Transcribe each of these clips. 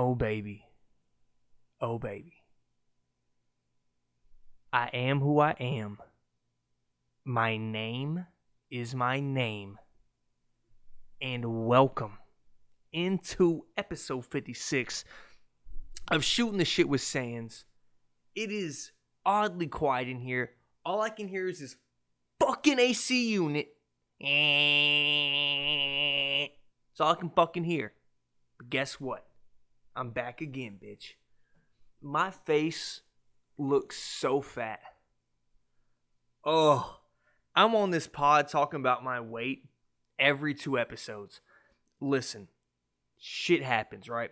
Oh, baby. Oh, baby. I am who I am. My name is my name. And welcome into episode 56 of Shooting the Shit with Sands. It is oddly quiet in here. All I can hear is this fucking AC unit. That's all I can fucking hear. But guess what? I'm back again, bitch. My face looks so fat. Oh, I'm on this pod talking about my weight every 2 episodes. Listen, shit happens, right?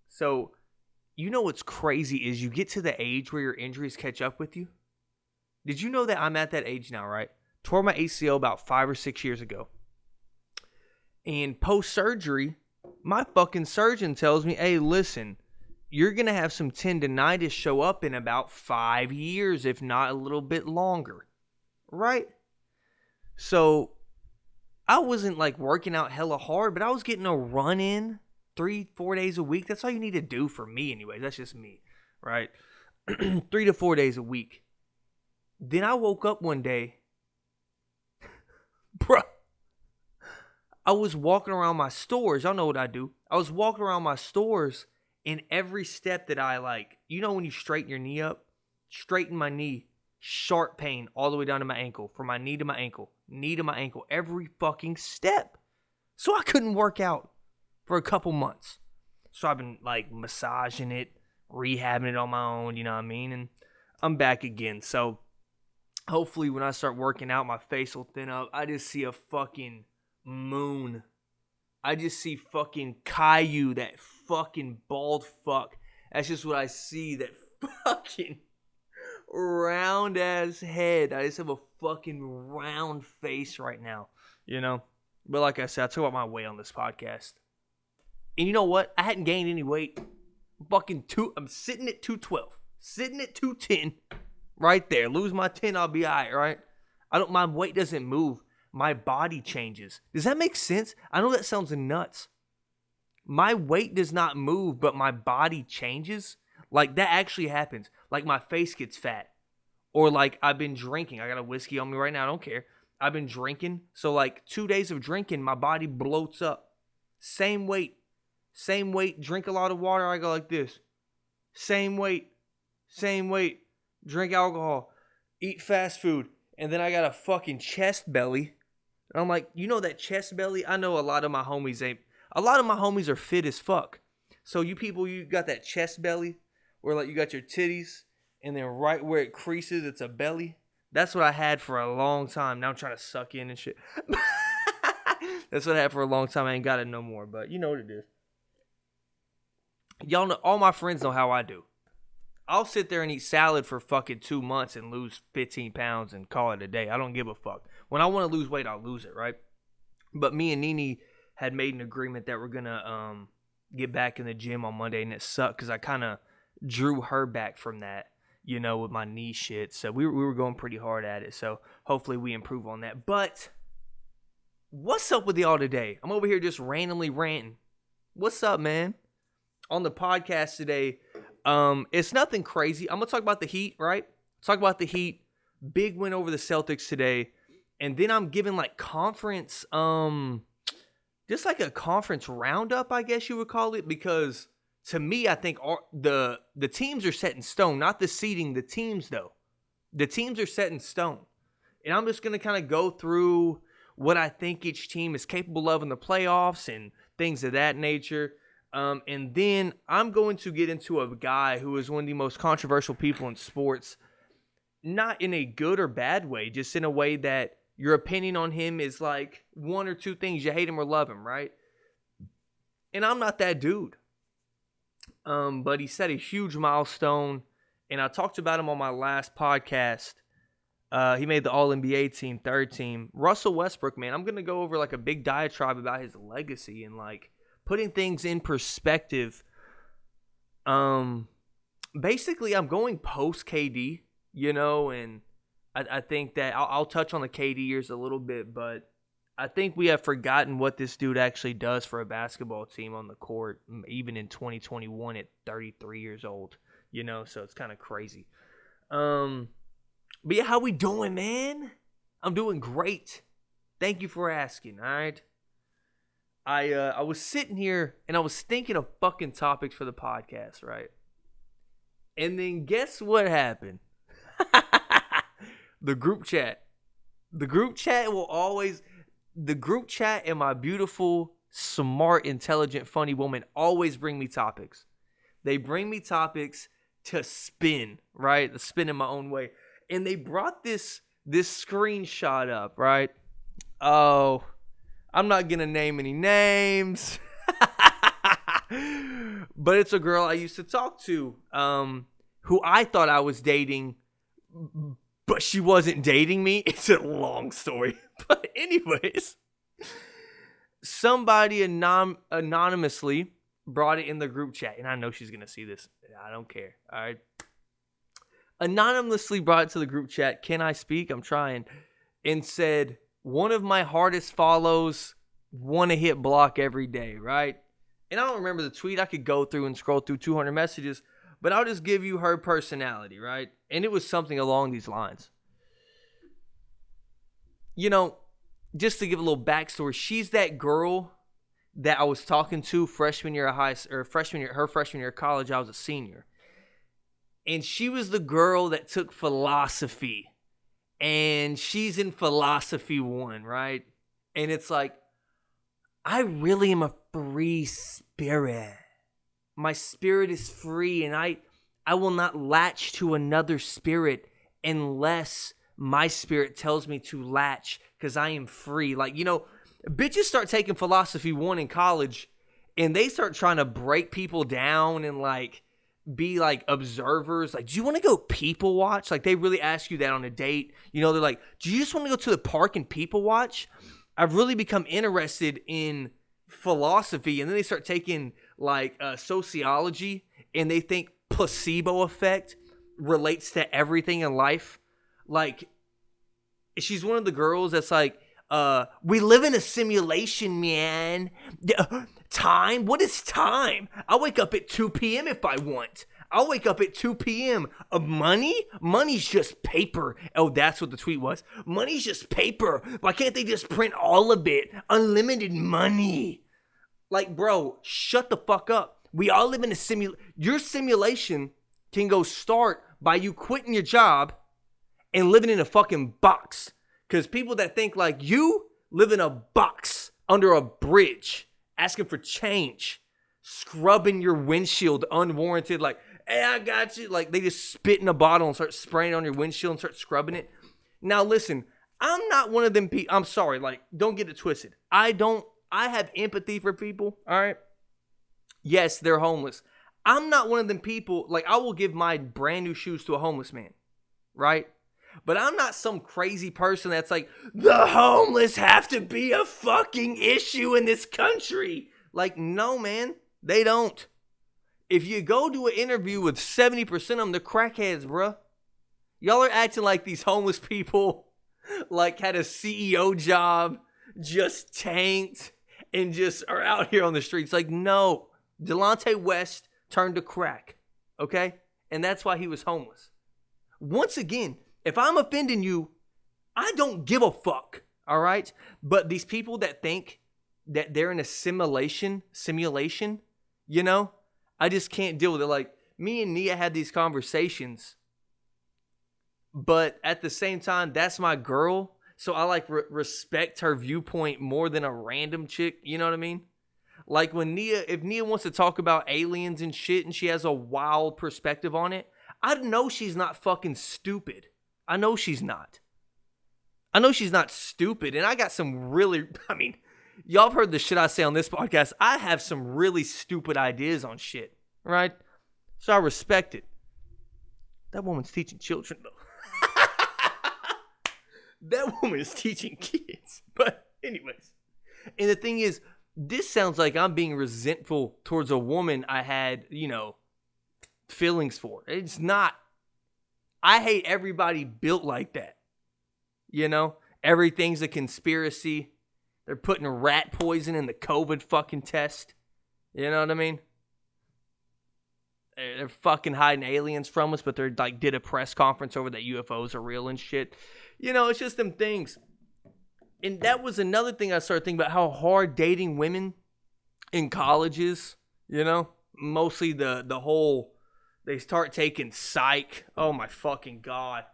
So, you know what's crazy is you get to the age where your injuries catch up with you. Did you know that I'm at that age now, right? Tore my ACL about 5 or 6 years ago. And post-surgery, my fucking surgeon tells me, hey, listen, you're going to have some tendinitis show up in about 5 years, if not a little bit longer. Right? So, I wasn't like working out hella hard, but I was getting a run in 3-4 days a week. That's all you need to do for me anyway. That's just me, right? 3 to 4 days a week. Then I woke up one day. Bruh. I was walking around my stores. Y'all know what I do. I was walking around my stores, and every step that I like, you know when you straighten your knee up? Straighten my knee. Sharp pain all the way down to my ankle. From my knee to my ankle. Knee to my ankle. Every fucking step. So I couldn't work out for a couple months. So I've been like massaging it, rehabbing it on my own, you know what I mean? And I'm back again. So hopefully when I start working out, my face will thin up. I just see a fucking moon. I just see fucking Caillou, that fucking bald fuck. That's just what I see, that fucking round ass head. I just have a fucking round face right now, you know? But like I said, I talk about my weight on this podcast. And you know what? I hadn't gained any weight. I'm sitting at 212. Sitting at 210. Right there. Lose my 10, I'll be alright, right? My weight doesn't move. My body changes. Does that make sense? I know that sounds nuts. My weight does not move, but my body changes. Like, that actually happens. Like, my face gets fat. Or, like, I've been drinking. I got a whiskey on me right now. I don't care. I've been drinking. So, like, 2 days of drinking, my body bloats up. Same weight. Drink a lot of water. I go like this. Same weight. Drink alcohol. Eat fast food. And then I got a fucking chest belly. And I'm like, you know that chest belly? I know a lot of my homies are fit as fuck. So you people, you got that chest belly where like you got your titties and then right where it creases, it's a belly. That's what I had for a long time. Now I'm trying to suck in and shit. That's what I had for a long time. I ain't got it no more, but you know what it is. Y'all know, all my friends know how I do. I'll sit there and eat salad for fucking 2 months and lose 15 pounds and call it a day. I don't give a fuck. When I want to lose weight, I'll lose it, right? But me and Nene had made an agreement that we're going to get back in the gym on Monday, and it sucked because I kind of drew her back from that, you know, with my knee shit. So we were going pretty hard at it. So hopefully we improve on that. But what's up with y'all today? I'm over here just randomly ranting. What's up, man? On the podcast today, it's nothing crazy. I'm going to talk about the Heat, right? Talk about the Heat. Big win over the Celtics today. And then I'm giving like conference, just like a conference roundup, I guess you would call it. Because to me, I think the teams are set in stone. Not the seeding, the teams though. The teams are set in stone. And I'm just going to kind of go through what I think each team is capable of in the playoffs and things of that nature. And then I'm going to get into a guy who is one of the most controversial people in sports, not in a good or bad way, just in a way that your opinion on him is like one or two things. You hate him or love him, right? And I'm not that dude. But he set a huge milestone, and I talked about him on my last podcast. He made the All-NBA team, third team. Russell Westbrook, man, I'm going to go over like a big diatribe about his legacy and like putting things in perspective. Basically, I'm going post KD, you know, and I think that I'll touch on the KD years a little bit, but I think we have forgotten what this dude actually does for a basketball team on the court, even in 2021 at 33 years old. So it's kind of crazy. But yeah, how we doing, man? I'm doing great. Thank you for asking, all right? I was sitting here and I was thinking of fucking topics for the podcast, right? And then guess what happened? The group chat. The group chat and my beautiful, smart, intelligent, funny woman always bring me topics. They bring me topics to spin, right? To spin in my own way. And they brought this screenshot up, right? Oh, I'm not going to name any names. But it's a girl I used to talk to who I thought I was dating, but she wasn't dating me. It's a long story. But anyways, somebody anonymously brought it in the group chat. And I know she's going to see this. I don't care. All right. Anonymously brought it to the group chat. Can I speak? I'm trying. And said, one of my hardest follows, want to hit block every day, right? And I don't remember the tweet. I could go through and scroll through 200 messages, but I'll just give you her personality, right? And it was something along these lines. Just to give a little backstory, she's that girl that I was talking to freshman year of her freshman year of college. I was a senior. And she was the girl that took philosophy. And she's in philosophy 1, right? And it's like, I really am a free spirit. My spirit is free, and I will not latch to another spirit unless my spirit tells me to latch, because I am free. Like, bitches start taking philosophy 1 in college, and they start trying to break people down and be observers. Like, do you want to go people watch? Like, they really ask you that on a date. They're like, do you just want to go to the park and people watch? I've really become interested in philosophy. And then they start taking sociology, and they think placebo effect relates to everything in life. Like, she's one of the girls that's like, we live in a simulation, man. Time? What is time? I'll wake up at 2 p.m. if I want. I'll wake up at 2 p.m. Money? Money's just paper. Oh, that's what the tweet was. Money's just paper. Why can't they just print all of it? Unlimited money. Like, bro, shut the fuck up. We all live in a simulation. Your simulation can go start by you quitting your job and living in a fucking box. Because people that think like you live in a box under a bridge, asking for change, scrubbing your windshield unwarranted, like, hey, I got you. Like, they just spit in a bottle and start spraying on your windshield and start scrubbing it. Now, listen, I'm not one of them people. I'm sorry. Like, don't get it twisted. I have empathy for people. All right. Yes, they're homeless. I'm not one of them people. Like, I will give my brand new shoes to a homeless man. Right. But I'm not some crazy person that's like, the homeless have to be a fucking issue in this country. Like, no, man, they don't. If you go to an interview with 70% of them, they're crackheads, bruh. Y'all are acting like these homeless people had a CEO job, just tanked, and just are out here on the streets. Like, no. Delonte West turned to crack, okay? And that's why he was homeless. Once again, if I'm offending you, I don't give a fuck, all right? But these people that think that they're in a simulation, I just can't deal with it. Like, me and Nia had these conversations, but at the same time, that's my girl, so I respect her viewpoint more than a random chick, you know what I mean? Like, if Nia wants to talk about aliens and shit and she has a wild perspective on it, I know she's not fucking stupid. I know she's not. I know she's not stupid. And I got some really, y'all have heard the shit I say on this podcast. I have some really stupid ideas on shit, right? So I respect it. That woman's teaching children, though. That woman is teaching kids. But anyways. And the thing is, this sounds like I'm being resentful towards a woman I had, feelings for. It's not. I hate everybody built like that. Everything's a conspiracy. They're putting rat poison in the COVID fucking test. You know what I mean? They're fucking hiding aliens from us, but they're like did a press conference over that UFOs are real and shit. You know, it's just them things. And that was another thing I started thinking about, how hard dating women in college is, you know? Mostly the whole, they start taking psych. Oh my fucking God.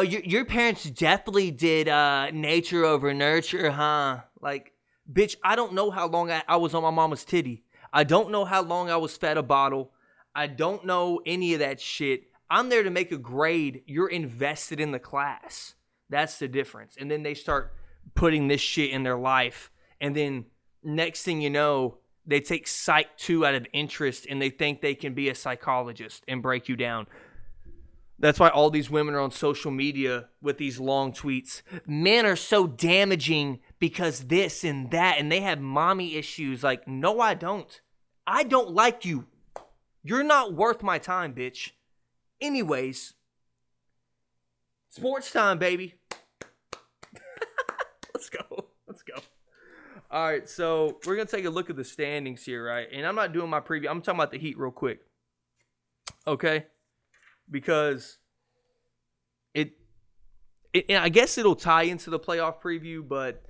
Your parents definitely did nature over nurture, huh? Like, bitch, I don't know how long I was on my mama's titty. I don't know how long I was fed a bottle. I don't know any of that shit. I'm there to make a grade. You're invested in the class. That's the difference. And then they start putting this shit in their life. And then next thing you know, they take Psych 2 out of interest and they think they can be a psychologist and break you down. That's why all these women are on social media with these long tweets. Men are so damaging because this and that, and they have mommy issues. Like, no, I don't. I don't like you. You're not worth my time, bitch. Anyways, sports time, baby. Let's go. All right, so we're going to take a look at the standings here, right? And I'm not doing my preview. I'm talking about the Heat real quick. Okay? Because I guess it'll tie into the playoff preview, but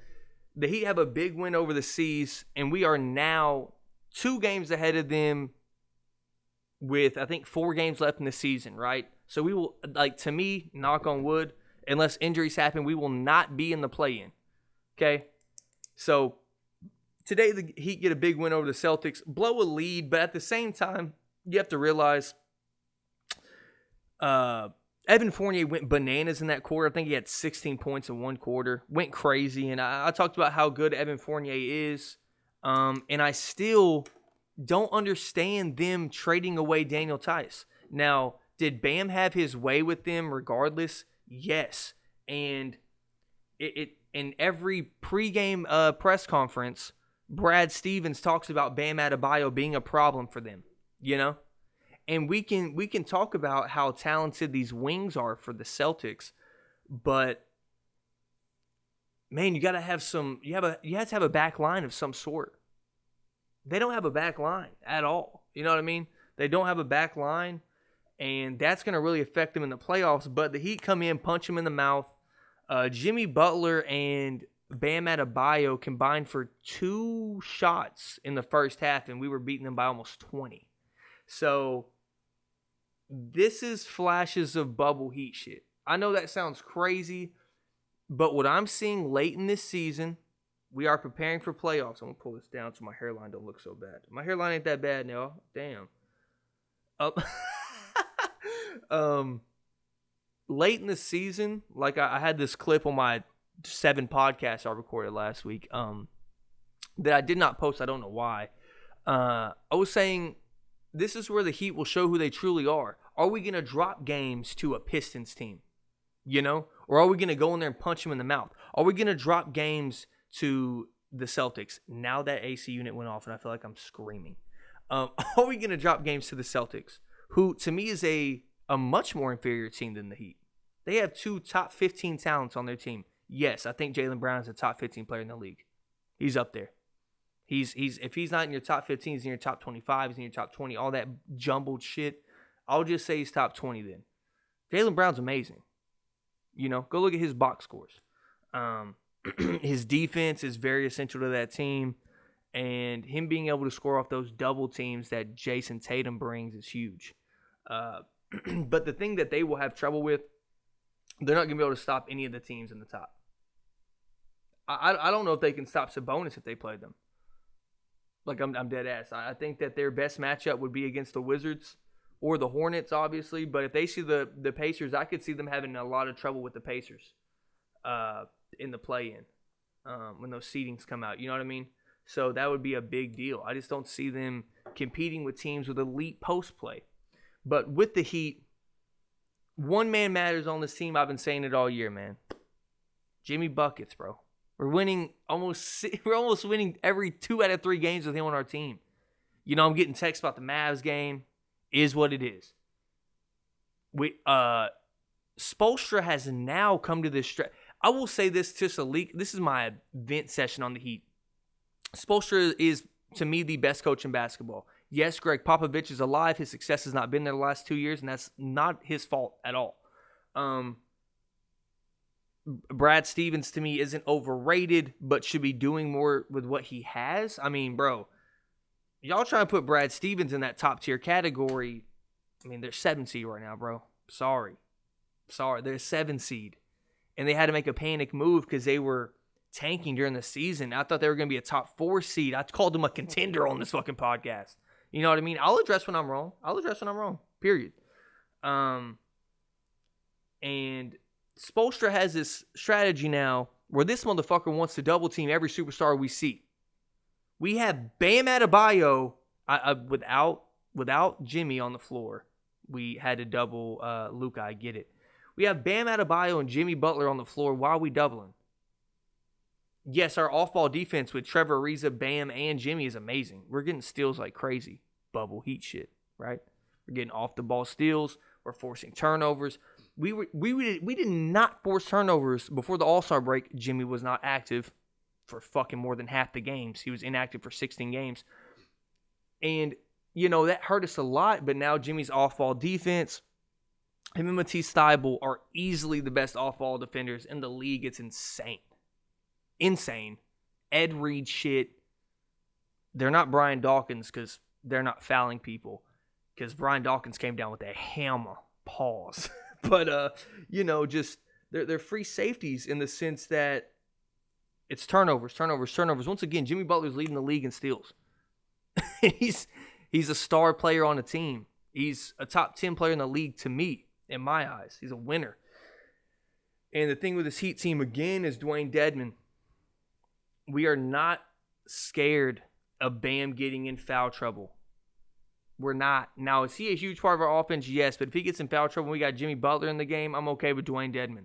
the Heat have a big win over the C's, and we are now 2 games ahead of them with, I think, 4 games left in the season, right? So we will, like, to me, knock on wood, unless injuries happen, we will not be in the play-in. Okay? So today the Heat get a big win over the Celtics, blow a lead, but at the same time, you have to realize Evan Fournier went bananas in that quarter. I think he had 16 points in one quarter. Went crazy, and I talked about how good Evan Fournier is, and I still don't understand them trading away Daniel Tice. Now, did Bam have his way with them regardless? Yes. And in every pregame press conference, Brad Stevens talks about Bam Adebayo being a problem for them, you know? And we can talk about how talented these wings are for the Celtics, but man, you have to have a back line of some sort. They don't have a back line at all. You know what I mean? They don't have a back line, and that's going to really affect them in the playoffs. But the Heat come in, punch them in the mouth. Jimmy Butler and Bam Adebayo combined for 2 shots in the first half, and we were beating them by almost 20. So this is flashes of bubble Heat shit. I know that sounds crazy, but what I'm seeing late in this season, we are preparing for playoffs. I'm going to pull this down so my hairline don't look so bad. My hairline ain't that bad now. Damn. Late in the season, like I had this clip on my 7 podcasts I recorded last week that I did not post. I don't know why. I was saying this is where the Heat will show who they truly are. Are we going to drop games to a Pistons team? You know? Or are we going to go in there and punch them in the mouth? Are we going to drop games to the Celtics? Now that AC unit went off and I feel like I'm screaming. Are we going to drop games to the Celtics, who to me is a much more inferior team than the Heat? They have 2 top 15 talents on their team. Yes, I think Jaylen Brown is a top 15 player in the league. He's up there. He's if he's not in your top 15, he's in your top 25, he's in your top 20, all that jumbled shit. I'll just say he's top 20 then. Jaylen Brown's amazing. You know, go look at his box scores. His defense is very essential to that team, and him being able to score off those double teams that Jason Tatum brings is huge. But the thing that they will have trouble with, they're not going to be able to stop any of the teams in the top. I don't know if they can stop Sabonis if they play them. Like, I'm dead ass. I think that their best matchup would be against the Wizards or the Hornets, obviously. But if they see the Pacers, I could see them having a lot of trouble with the Pacers in the play-in when those seedings come out. You know what I mean? So that would be a big deal. I just don't see them competing with teams with elite post play. But with the Heat, one man matters on this team. I've been saying it all year, man. Jimmy Buckets, bro. We're almost winning every 2 out of 3 games with him on our team. You know, I'm getting texts about the Mavs game. Is what it is. Spoelstra has now come to this stretch. I will say this just a leak. This is my vent session on the Heat. Spoelstra is, to me, the best coach in basketball. Yes, Greg Popovich is alive. His success has not been there the last 2 years, and that's not his fault at all. Brad Stevens, to me, isn't overrated, but should be doing more with what he has. I mean, bro, y'all trying to put Brad Stevens in that top-tier category. I mean, they're 7 seed right now, bro. Sorry. They're 7 seed. And they had to make a panic move because they were tanking during the season. I thought they were going to be a top 4 seed. I called them a contender on this fucking podcast. You know what I mean? I'll address when I'm wrong. Period. And Spoelstra has this strategy now where this motherfucker wants to double team every superstar we see. We have Bam Adebayo without Jimmy on the floor. We had to double Luka. I get it. We have Bam Adebayo and Jimmy Butler on the floor. Why are we doubling? Yes, our off-ball defense with Trevor Ariza, Bam, and Jimmy is amazing. We're getting steals like crazy. Bubble Heat shit, right? We're getting off-the-ball steals. We're forcing turnovers. We did not force turnovers before the All-Star break. Jimmy was not active for fucking more than half the games. He was inactive for 16 games. And, you know, that hurt us a lot, but now Jimmy's off-ball defense, him and Matisse Thybulle are easily the best off-ball defenders in the league. It's insane. Ed Reed shit. They're not Brian Dawkins because they're not fouling people. Because Brian Dawkins came down with a hammer. Pause. But, you know, just they're free safeties in the sense that it's turnovers. Once again, Jimmy Butler's leading the league in steals. He's a star player on the team. He's a top 10 player in the league to me, in my eyes. He's a winner. And the thing with this Heat team, again, is Dwayne Dedmon. We are not scared of Bam getting in foul trouble. We're not. Now, is he a huge part of our offense? Yes, but if he gets in foul trouble and we got Jimmy Butler in the game, I'm okay with Dwayne Dedmon.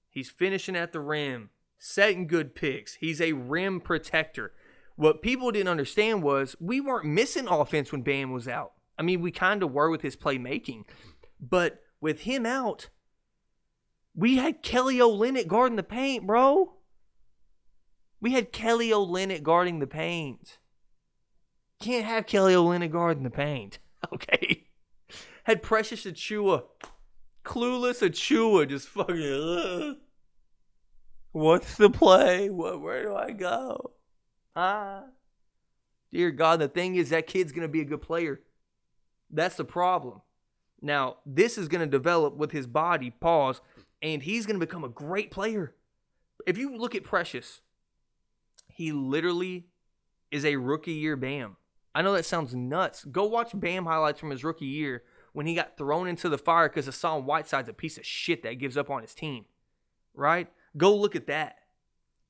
He's finishing at the rim, setting good picks. He's a rim protector. What people didn't understand was we weren't missing offense when Bam was out. I mean, we kind of were with his playmaking. But with him out, we had Kelly Olynyk guarding the paint, bro. Can't have Kelly Olynyk guarding the paint. Okay. Had Precious Achiuwa. Clueless Achiuwa just fucking. What's the play? Where do I go? Dear God, the thing is that kid's going to be a good player. That's the problem. Now, this is going to develop with his body, pause, and he's going to become a great player. If you look at Precious, he literally is a rookie year Bam. I know that sounds nuts. Go watch Bam highlights from his rookie year when he got thrown into the fire because Hassan Whiteside's a piece of shit that gives up on his team. Right? Go look at that.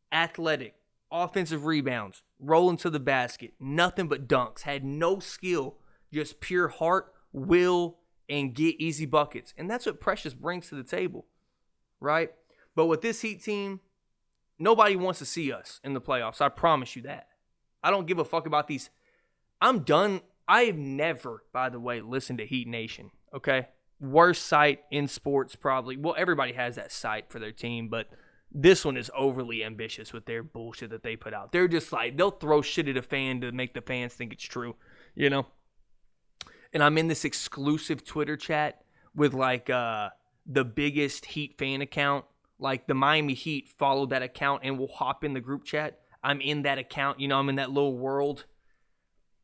Athletic, offensive rebounds, rolling to the basket, nothing but dunks, had no skill, just pure heart, will, and get easy buckets. And that's what Precious brings to the table. Right? But with this Heat team, nobody wants to see us in the playoffs. I promise you that. I don't give a fuck about these. I'm done. I have never, by the way, listened to Heat Nation. Okay? Worst site in sports probably. Well, everybody has that site for their team, but this one is overly ambitious with their bullshit that they put out. They're just like, they'll throw shit at a fan to make the fans think it's true. You know? And I'm in this exclusive Twitter chat with like the biggest Heat fan account. Like the Miami Heat followed that account and will hop in the group chat. I'm in that account. You know, I'm in that little world.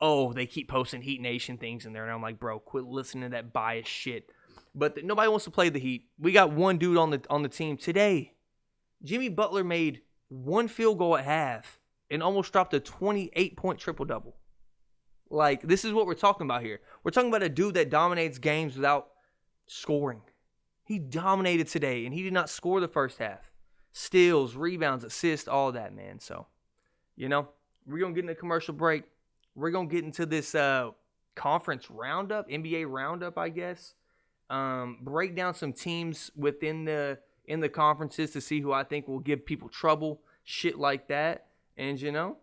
Oh, they keep posting Heat Nation things in there. And I'm like, bro, quit listening to that biased shit. But nobody wants to play the Heat. We got one dude on the team today. Jimmy Butler made one field goal at half and almost dropped a 28-point triple-double. Like, this is what we're talking about here. We're talking about a dude that dominates games without scoring. He dominated today, and he did not score the first half. Steals, rebounds, assists, all that, man. So, you know, we're going to get in a commercial break. We're going to get into this conference roundup, NBA roundup, I guess. Break down some teams within the conferences to see who I think will give people trouble, shit like that. And, you know,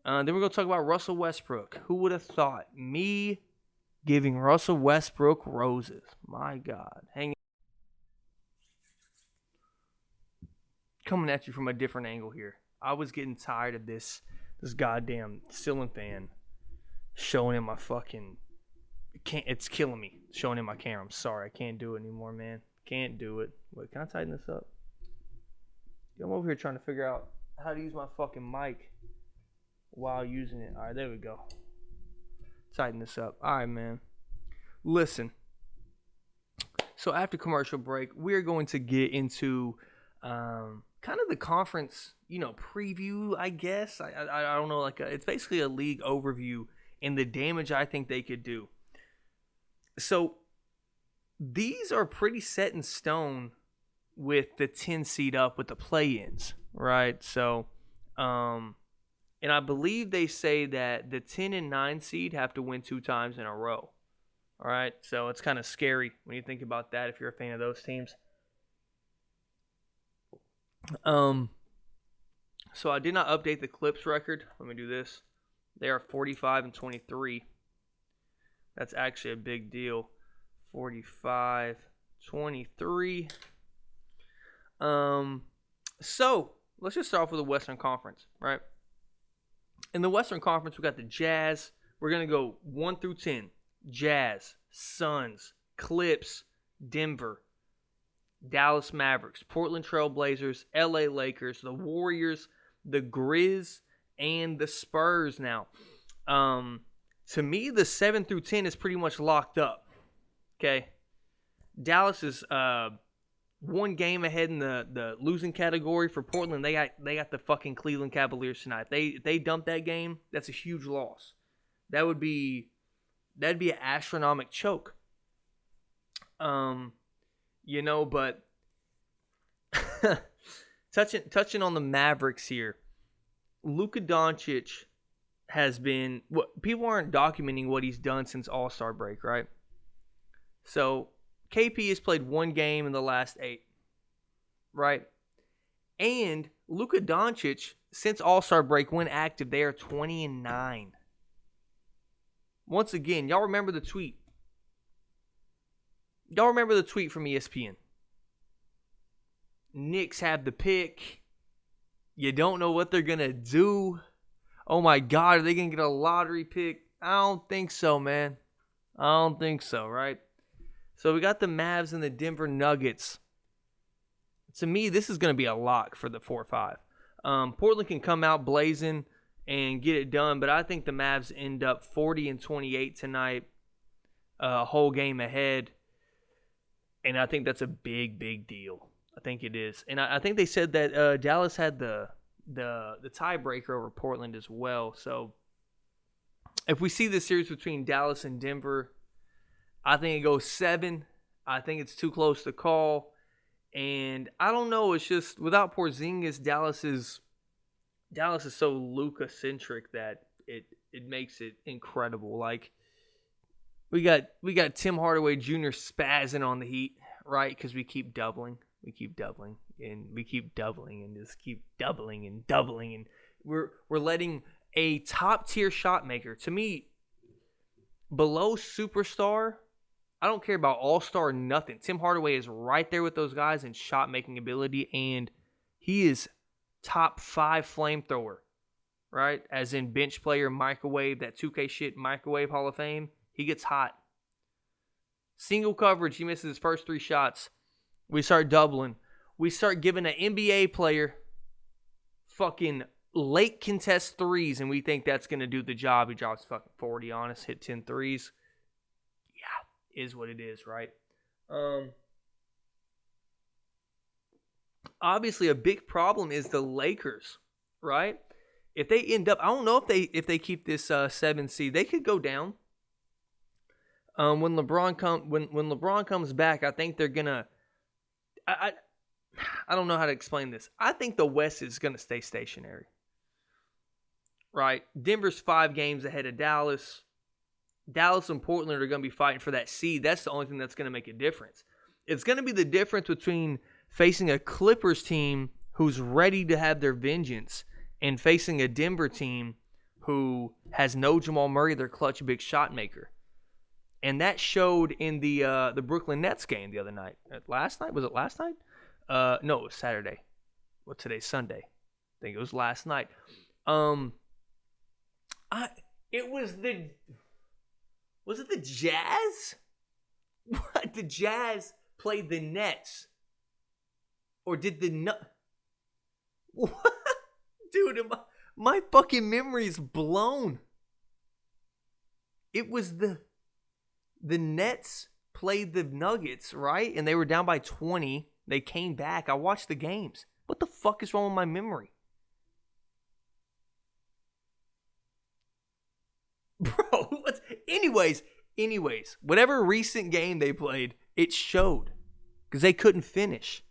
then we're going to talk about Russell Westbrook. Who would have thought? Me giving Russell Westbrook roses. My God. Hang coming at you from a different angle here. I was getting tired of this goddamn ceiling fan showing in my fucking. It's killing me showing in my camera. I'm sorry, I can't do it anymore, man. Can't do it. Wait, can I tighten this up? I'm over here trying to figure out how to use my fucking mic while using it. All right, there we go. Tighten this up. All right, man. Listen. So after commercial break, we're going to get into kind of the conference, preview, I guess. I don't know, it's basically a league overview and the damage I think they could do. So these are pretty set in stone with the 10 seed up with the play-ins, right? So, and I believe they say that the 10 and 9 seed have to win 2 times in a row. All right, so it's kind of scary when you think about that if you're a fan of those teams. So I did not update the Clips record. Let me do this. They are 45-23. That's actually a big deal. 45-23. So let's just start off with the Western Conference, right? In the Western Conference, we got the Jazz. We're gonna go 1 through 10. Jazz, Suns, Clips, Denver, Dallas Mavericks, Portland Trail Blazers, LA Lakers, the Warriors, the Grizz, and the Spurs now. To me, the 7 through 10 is pretty much locked up. Okay. Dallas is 1 game ahead in the losing category. For Portland, they got the fucking Cleveland Cavaliers tonight. If they dump that game, that's a huge loss. That'd be an astronomical choke. But touching on the Mavericks here, Luka Doncic has been people aren't documenting what he's done since All-Star break, right? So KP has played 1 game in the last 8, right? And Luka Doncic, since All-Star break, when active, they are 20-9. Once again, y'all remember the tweet. Y'all remember the tweet from ESPN. Knicks have the pick. You don't know what they're going to do. Oh my God, are they going to get a lottery pick? I don't think so, man. I don't think so, right? So we got the Mavs and the Denver Nuggets. To me, this is going to be a lock for the 4-5. Portland can come out blazing and get it done, but I think the Mavs end up 40-28 tonight, a whole game ahead, and I think that's a big, big deal. I think it is, and I think they said that Dallas had the tiebreaker over Portland as well. So if we see the series between Dallas and Denver, I think it goes 7. I think it's too close to call, and I don't know. It's just without Porzingis, Dallas is so Luka-centric that it makes it incredible. Like we got Tim Hardaway Jr. spazzing on the Heat, right? Because we keep doubling, and we keep doubling, and just keep doubling, and we're letting a top tier shot maker, to me, below superstar. I don't care about all-star, nothing. Tim Hardaway is right there with those guys in shot making ability, and he is top 5 flamethrower, right? As in bench player, microwave, that 2K shit, microwave Hall of Fame. He gets hot. Single coverage, he misses his first 3 shots. We start doubling. We start giving an NBA player fucking late contest threes, and we think that's going to do the job. He drops fucking 40 on us, hit 10 threes. Yeah, is what it is, right? Obviously, a big problem is the Lakers, right? If they end up, I don't know if they keep this 7 seed, they could go down. When LeBron comes back, I think they're gonna. I don't know how to explain this. I think the West is gonna stay stationary, right? Denver's 5 games ahead of Dallas. Dallas and Portland are gonna be fighting for that seed. That's the only thing that's gonna make a difference. It's gonna be the difference between facing a Clippers team who's ready to have their vengeance and facing a Denver team who has no Jamal Murray, their clutch big shot maker. And that showed in the Brooklyn Nets game the other night. Last night? Was it last night? No, it was Saturday. today's Sunday. I think it was last night. Was it the Jazz? What? The Jazz played the Nets. Or did what? Dude, my fucking memory's blown. It was the Nets played the Nuggets, right? And they were down by 20. They came back. I watched the games. What the fuck is wrong with my memory? Bro, anyways, whatever recent game they played, it showed. Because they couldn't finish.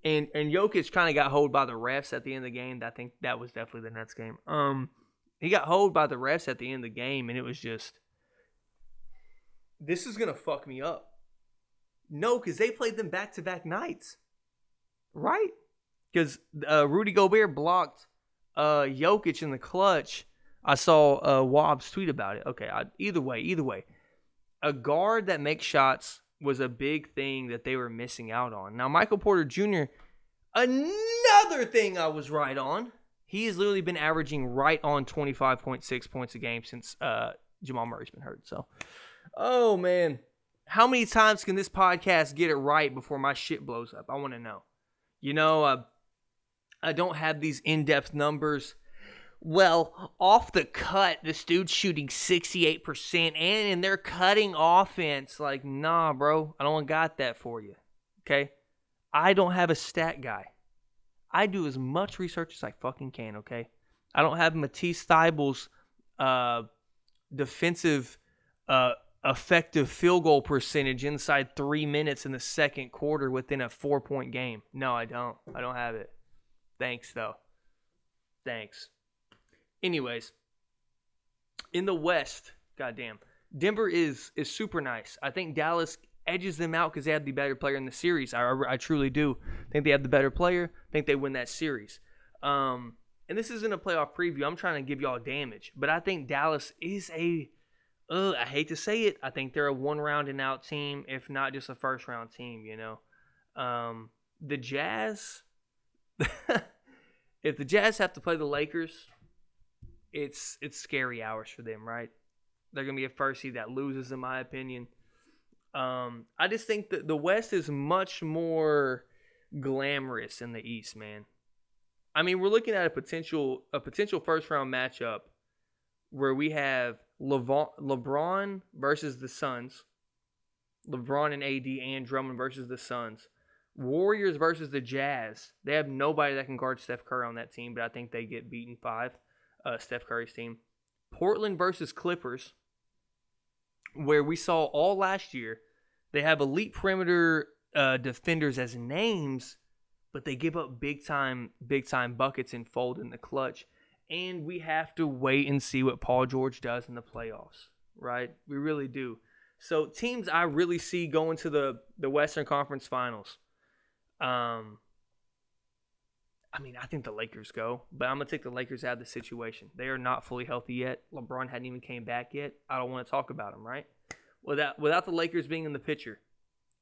And Jokic kind of got holed by the refs at the end of the game. I think that was definitely the Nets game. He got holed by the refs at the end of the game, and it was just, this is going to fuck me up. No, because they played them back-to-back nights. Right? Because Rudy Gobert blocked Jokic in the clutch. I saw Wobb's tweet about it. Okay, either way. A guard that makes shots was a big thing that they were missing out on. Now, Michael Porter Jr., another thing I was right on. He has literally been averaging right on 25.6 points a game since Jamal Murray's been hurt. So, oh, man. How many times can this podcast get it right before my shit blows up? I want to know. You know, I don't have these in-depth numbers. Well, off the cut, this dude's shooting 68% and they're cutting offense. Like, nah, bro. I don't got that for you. Okay? I don't have a stat guy. I do as much research as I fucking can, okay? I don't have Matisse Thybulle's defensive effective field goal percentage inside 3 minutes in the second quarter within a 4-point game. No, I don't. I don't have it. Thanks, though. Thanks. Anyways, in the West, goddamn, Denver is super nice. I think Dallas edges them out because they have the better player in the series. I truly do think they have the better player. I think they win that series. And this isn't a playoff preview. I'm trying to give y'all damage. But I think Dallas is I hate to say it, I think they're a one-round and out team, if not just a first-round team, you know. The Jazz, if the Jazz have to play the Lakers, it's scary hours for them, right? They're going to be a first seed that loses, in my opinion. I just think that the West is much more glamorous than the East, man. I mean, we're looking at a potential first-round matchup where we have LeBron versus the Suns, LeBron and AD and Drummond versus the Suns, Warriors versus the Jazz. They have nobody that can guard Steph Curry on that team, but I think they get beaten 5. Steph Curry's team. Portland versus Clippers, where we saw all last year, they have elite perimeter defenders as names, but they give up big time buckets and fold in the clutch. And we have to wait and see what Paul George does in the playoffs, right? We really do. So teams I really see going to the Western Conference Finals. I mean, I think the Lakers go, but I'm going to take the Lakers out of the situation. They are not fully healthy yet. LeBron hadn't even came back yet. I don't want to talk about him, right? Without the Lakers being in the picture,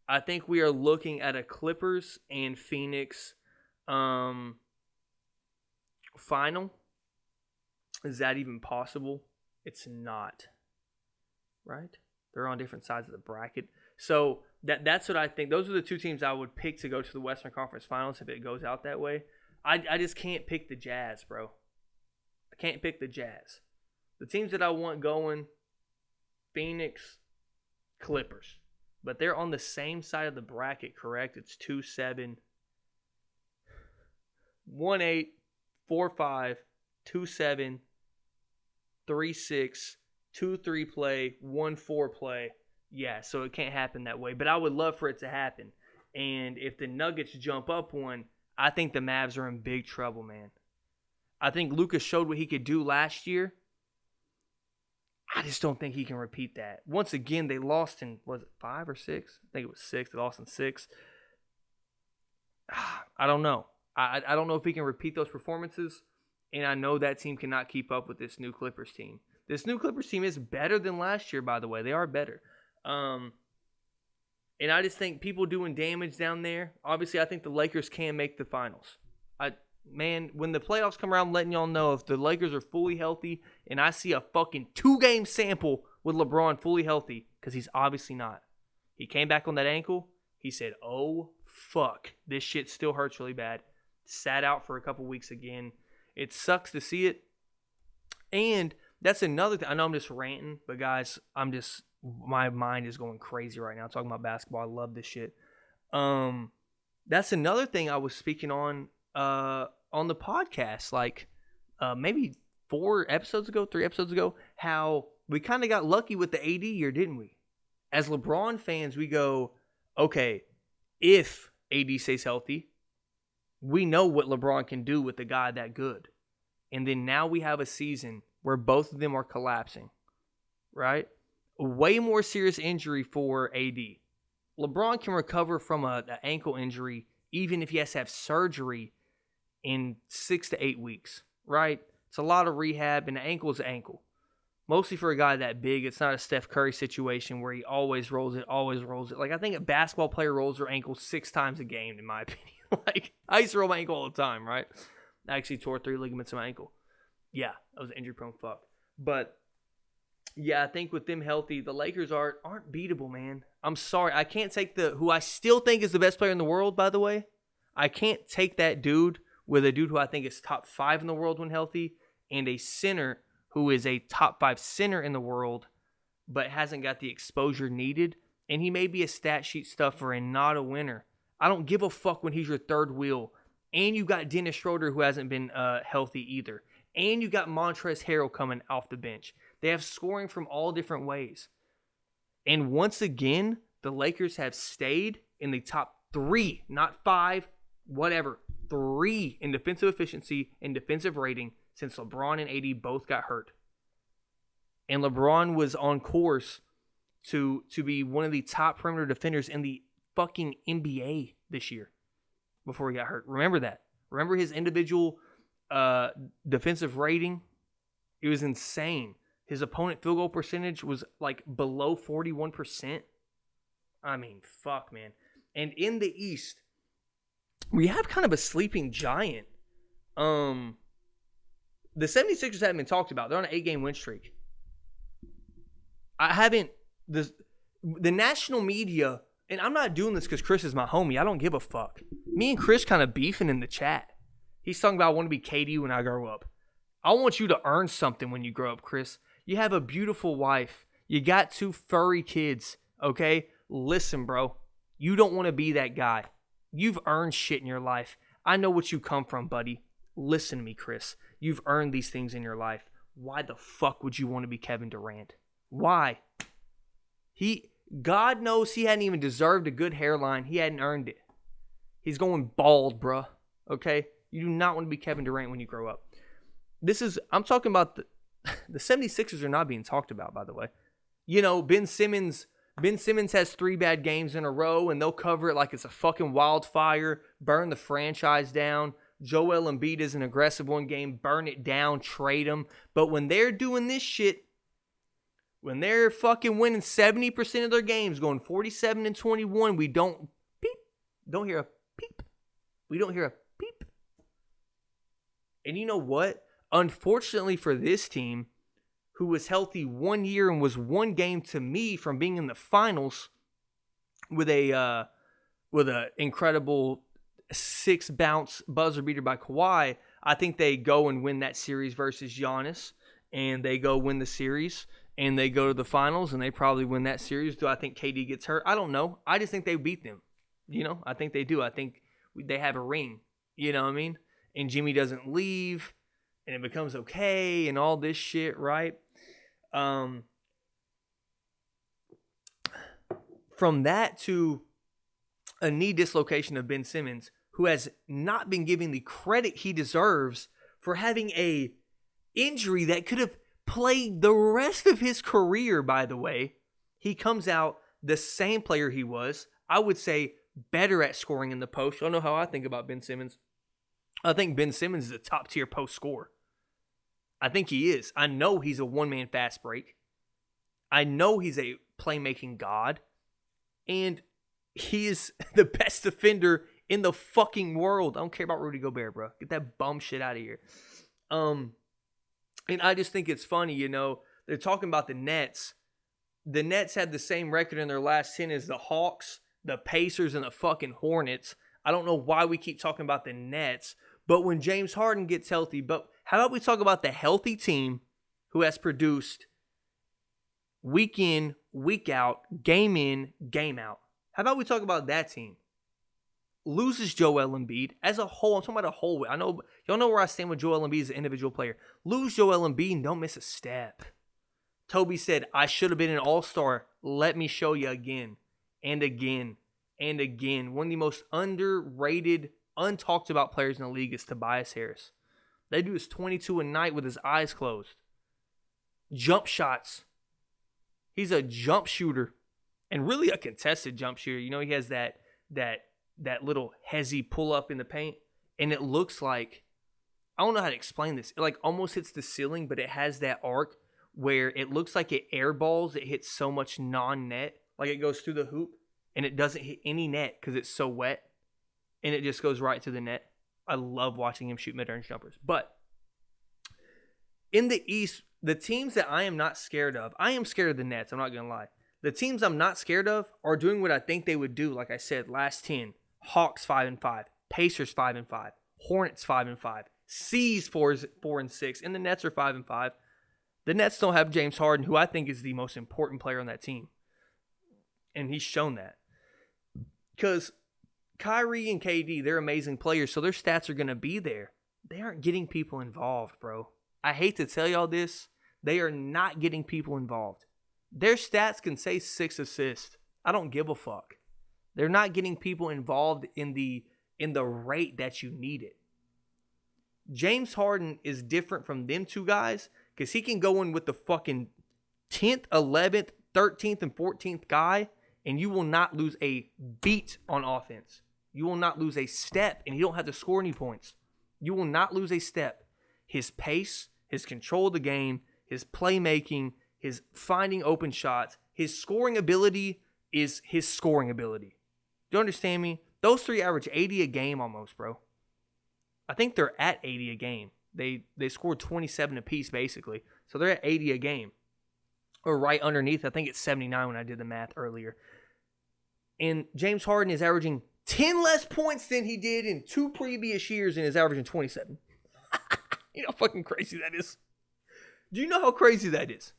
I think we are looking at a Clippers and Phoenix final. Is that even possible? It's not, right? They're on different sides of the bracket. So that's what I think. Those are the two teams I would pick to go to the Western Conference Finals if it goes out that way. I just can't pick the Jazz, bro. I can't pick the Jazz. The teams that I want going, Phoenix, Clippers. But they're on the same side of the bracket, correct? It's 2-7, 1-8, 4-5, 2-7, 3-6, 2-3 play, 1-4 play. Yeah, so it can't happen that way. But I would love for it to happen. And if the Nuggets jump up one, I think the Mavs are in big trouble, man. I think Luka showed what he could do last year. I just don't think he can repeat that. Once again, they lost in, was it 5 or 6? I think it was 6. They lost in 6. I don't know. I don't know if he can repeat those performances. And I know that team cannot keep up with this new Clippers team. This new Clippers team is better than last year, by the way. They are better. And I just think people doing damage down there. Obviously, I think the Lakers can make the finals. Man, when the playoffs come around, I'm letting y'all know if the Lakers are fully healthy and I see a fucking 2-game sample with LeBron fully healthy, because he's obviously not. He came back on that ankle. He said, oh, fuck. This shit still hurts really bad. Sat out for a couple weeks again. It sucks to see it. And that's another thing. I know I'm just ranting, but guys, my mind is going crazy right now talking about basketball. I love this shit. That's another thing I was speaking on the podcast, like maybe 3 episodes ago, how we kind of got lucky with the AD year, didn't we? As LeBron fans, we go, okay, if AD stays healthy, we know what LeBron can do with a guy that good. And then now we have a season where both of them are collapsing, right? A way more serious injury for AD. LeBron can recover from an ankle injury even if he has to have surgery in 6 to 8 weeks, right? It's a lot of rehab, and the ankle is an ankle. Mostly for a guy that big, it's not a Steph Curry situation where he always rolls it. Like, I think a basketball player rolls their ankle 6 times a game, in my opinion. Like, I used to roll my ankle all the time, right? I actually tore 3 ligaments in my ankle. Yeah, I was an injury-prone fuck. But, yeah, I think with them healthy, the Lakers aren't beatable, man. I'm sorry. I can't take who I still think is the best player in the world, by the way. I can't take that dude with a dude who I think is top 5 in the world when healthy, and a center who is a top 5 center in the world, but hasn't got the exposure needed. And he may be a stat sheet stuffer and not a winner. I don't give a fuck when he's your third wheel. And you got Dennis Schroeder, who hasn't been healthy either. And you got Montrezl Harrell coming off the bench. They have scoring from all different ways. And once again, the Lakers have stayed in the top 3, not 5, whatever, 3 in defensive efficiency and defensive rating since LeBron and AD both got hurt. And LeBron was on course to be one of the top perimeter defenders in the fucking NBA this year before he got hurt. Remember that. Remember his individual defensive rating? It was insane. His opponent field goal percentage was like below 41%. I mean, fuck, man. And in the East, we have kind of a sleeping giant. The 76ers haven't been talked about. They're on an 8-game win streak. The national media, and I'm not doing this because Chris is my homie. I don't give a fuck. Me and Chris kind of beefing in the chat. He's talking about I want to be KD when I grow up. I want you to earn something when you grow up, Chris. You have a beautiful wife. You got 2 furry kids, okay? Listen, bro. You don't want to be that guy. You've earned shit in your life. I know what you come from, buddy. Listen to me, Chris. You've earned these things in your life. Why the fuck would you want to be Kevin Durant? Why? God knows he hadn't even deserved a good hairline. He hadn't earned it. He's going bald, bruh. Okay? You do not want to be Kevin Durant when you grow up. I'm talking about the 76ers are not being talked about, by the way. You know, Ben Simmons has 3 bad games in a row, and they'll cover it like it's a fucking wildfire, burn the franchise down. Joel Embiid is an aggressive one game, burn it down, trade him. But when they're doing this shit, when they're fucking winning 70% of their games, going 47-21, we don't hear a peep. We don't hear a peep. And you know what? Unfortunately for this team, who was healthy 1 year and was 1 game to me from being in the finals with a incredible 6 bounce buzzer beater by Kawhi, I think they go and win that series versus Giannis, and they go win the series, and they go to the finals, and they probably win that series. Do I think KD gets hurt? I don't know. I just think they beat them. You know, I think they do. I think they have a ring. You know what I mean? And Jimmy doesn't leave, and it becomes okay, and all this shit, right? From that to a knee dislocation of Ben Simmons, who has not been given the credit he deserves for having a injury that could have played the rest of his career, by the way. He comes out the same player he was, I would say better at scoring in the post. I don't know how I think about Ben Simmons. I think Ben Simmons is a top-tier post scorer. I think he is. I know he's a one-man fast break. I know he's a playmaking god. And he is the best defender in the fucking world. I don't care about Rudy Gobert, bro. Get that bum shit out of here. And I just think it's funny, you know. They're talking about the Nets. The Nets had the same record in their last 10 as the Hawks, the Pacers, and the fucking Hornets. I don't know why we keep talking about the Nets, but when James Harden gets healthy, but how about we talk about the healthy team who has produced week in, week out, game in, game out? How about we talk about that team? Loses Joel Embiid as a whole. I'm talking about a whole. I know y'all know where I stand with Joel Embiid as an individual player. Lose Joel Embiid and don't miss a step. Toby said, I should have been an all-star. Let me show you again and again and again. One of the most underrated, untalked about players in the league is Tobias Harris. That dude is 22 a night with his eyes closed. Jump shots. He's a jump shooter and really a contested jump shooter. You know, he has that little hezzy pull up in the paint, and it looks like, I don't know how to explain this. It like almost hits the ceiling, but it has that arc where it looks like it airballs. It hits so much non-net, like it goes through the hoop, and it doesn't hit any net because it's so wet, and it just goes right to the net. I love watching him shoot mid-range jumpers. But in the East, the teams that I am not scared of, I am scared of the Nets, I'm not going to lie. The teams I'm not scared of are doing what I think they would do. Like I said, last 10, Hawks 5-5, Pacers 5-5, Hornets 5-5, C's 4-6, and the Nets are 5-5. The Nets don't have James Harden, who I think is the most important player on that team. And he's shown that. Because Kyrie and KD, they're amazing players, so their stats are going to be there. They aren't getting people involved, bro. I hate to tell y'all this. They are not getting people involved. Their stats can say 6 assists. I don't give a fuck. They're not getting people involved in the rate that you need it. James Harden is different from them two guys because he can go in with the fucking 10th, 11th, 13th, and 14th guy, and you will not lose a beat on offense. You will not lose a step, and you don't have to score any points. You will not lose a step. His pace, his control of the game, his playmaking, his finding open shots, his scoring ability is his scoring ability. Do you understand me? Those three average 80 a game almost, bro. I think they're at 80 a game. They scored 27 apiece, basically. So they're at 80 a game. Or right underneath. I think it's 79 when I did the math earlier. And James Harden is averaging 10 less points than he did in 2 previous years and is averaging 27. You know how fucking crazy that is? Do you know how crazy that is?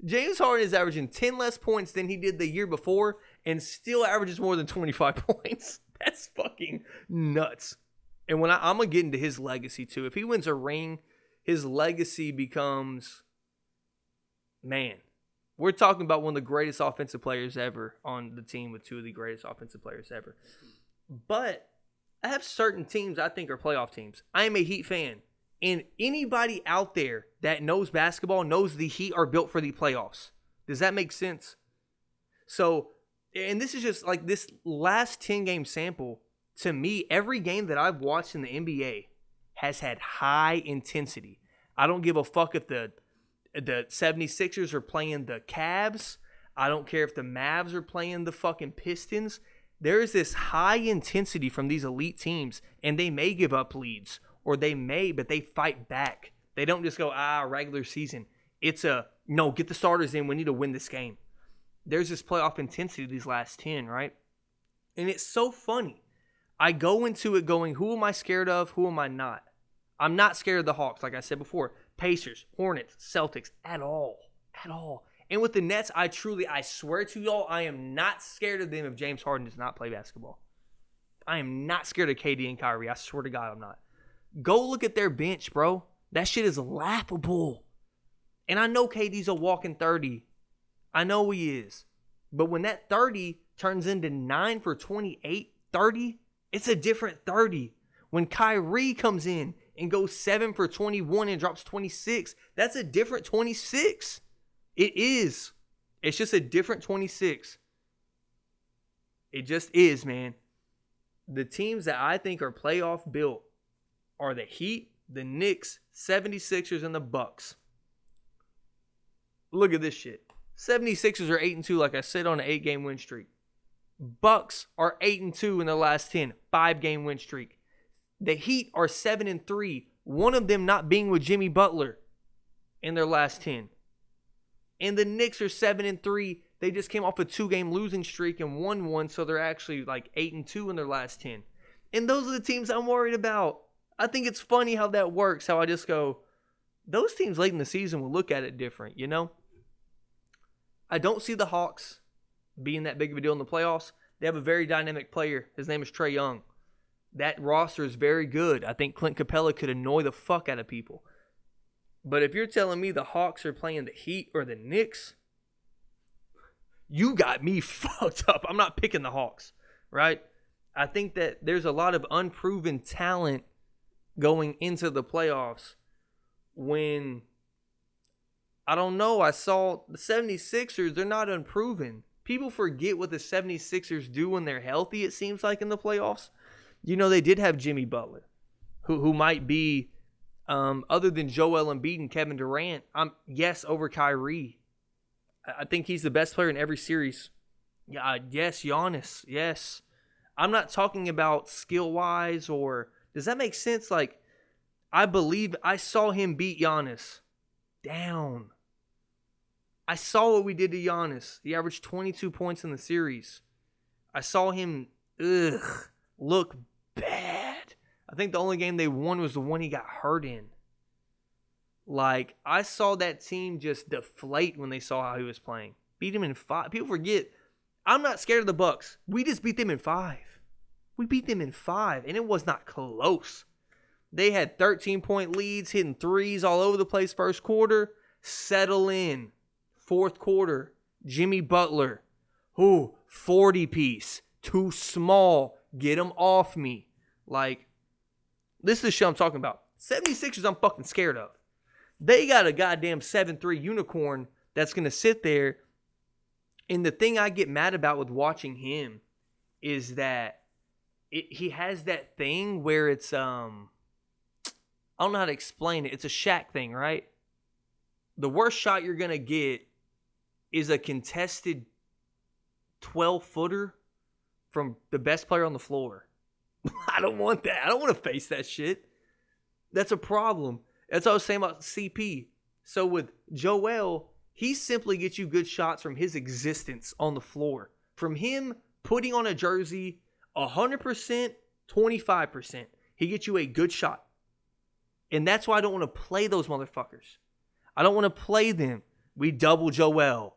James Harden is averaging 10 less points than he did the year before and still averages more than 25 points. That's fucking nuts. And when I'm going to get into his legacy too. If he wins a ring, his legacy becomes, man, we're talking about one of the greatest offensive players ever on the team with 2 of the greatest offensive players ever. But I have certain teams I think are playoff teams. I am a Heat fan. And anybody out there that knows basketball knows the Heat are built for the playoffs. Does that make sense? So, and this is just like this last 10-game sample. To me, every game that I've watched in the NBA has had high intensity. I don't give a fuck if the 76ers are playing the Cavs. I don't care if the Mavs are playing the fucking Pistons. There is this high intensity from these elite teams, and they may give up leads. Or they may, but they fight back. They don't just go, regular season. It's no, get the starters in. We need to win this game. There's this playoff intensity these last 10, right? And it's so funny. I go into it going, who am I scared of? Who am I not? I'm not scared of the Hawks, like I said before. Pacers, Hornets, Celtics, at all. At all. And with the Nets, I swear to y'all, I am not scared of them if James Harden does not play basketball. I am not scared of KD and Kyrie. I swear to God, I'm not. Go look at their bench, bro. That shit is laughable. And I know KD's a walking 30. I know he is. But when that 30 turns into 9 for 28, 30, it's a different 30. When Kyrie comes in and goes 7 for 21 and drops 26, that's a different 26. It is. It's just a different 26. It just is, man. The teams that I think are playoff built are the Heat, the Knicks, 76ers, and the Bucks. Look at this shit. 76ers are 8-2, like I said, on an 8-game win streak. Bucks are 8-2 in their last 10, 5-game win streak. The Heat are 7-3, one of them not being with Jimmy Butler in their last 10. And the Knicks are 7-3. They just came off a 2-game losing streak and won one, so they're actually like 8-2 in their last 10. And those are the teams I'm worried about. I think it's funny how that works, how I just go, those teams late in the season will look at it different, you know? I don't see the Hawks being that big of a deal in the playoffs. They have a very dynamic player. His name is Trae Young. That roster is very good. I think Clint Capella could annoy the fuck out of people. But if you're telling me the Hawks are playing the Heat or the Knicks, you got me fucked up. I'm not picking the Hawks, right? I think that there's a lot of unproven talent going into the playoffs when, I don't know, I saw the 76ers, they're not unproven. People forget what the 76ers do when they're healthy, it seems like, in the playoffs. You know, they did have Jimmy Butler, who might be, other than Joel Embiid and Kevin Durant, yes, over Kyrie. I think he's the best player in every series. Yeah, yes, Giannis, yes. I'm not talking about skill-wise or, does that make sense? Like, I believe I saw him beat Giannis down. I saw what we did to Giannis. He averaged 22 points in the series. I saw him, look bad. I think the only game they won was the one he got hurt in. Like, I saw that team just deflate when they saw how he was playing. Beat him in 5. People forget, I'm not scared of the Bucks. We just beat them in 5. We beat them in 5, and it was not close. They had 13-point leads, hitting threes all over the place first quarter. Settle in. Fourth quarter, Jimmy Butler. 40-piece. Too small. Get him off me. Like, this is the shit I'm talking about. 76ers I'm fucking scared of. They got a goddamn 7-3 unicorn that's going to sit there. And the thing I get mad about with watching him is that he has that thing where it's, I don't know how to explain it. It's a Shaq thing, right? The worst shot you're going to get is a contested 12-footer from the best player on the floor. I don't want that. I don't want to face that shit. That's a problem. That's what I was saying about CP. So with Joel, he simply gets you good shots from his existence on the floor. From him putting on a jersey 100%, 25%. He gets you a good shot. And that's why I don't want to play those motherfuckers. I don't want to play them. We double Joel.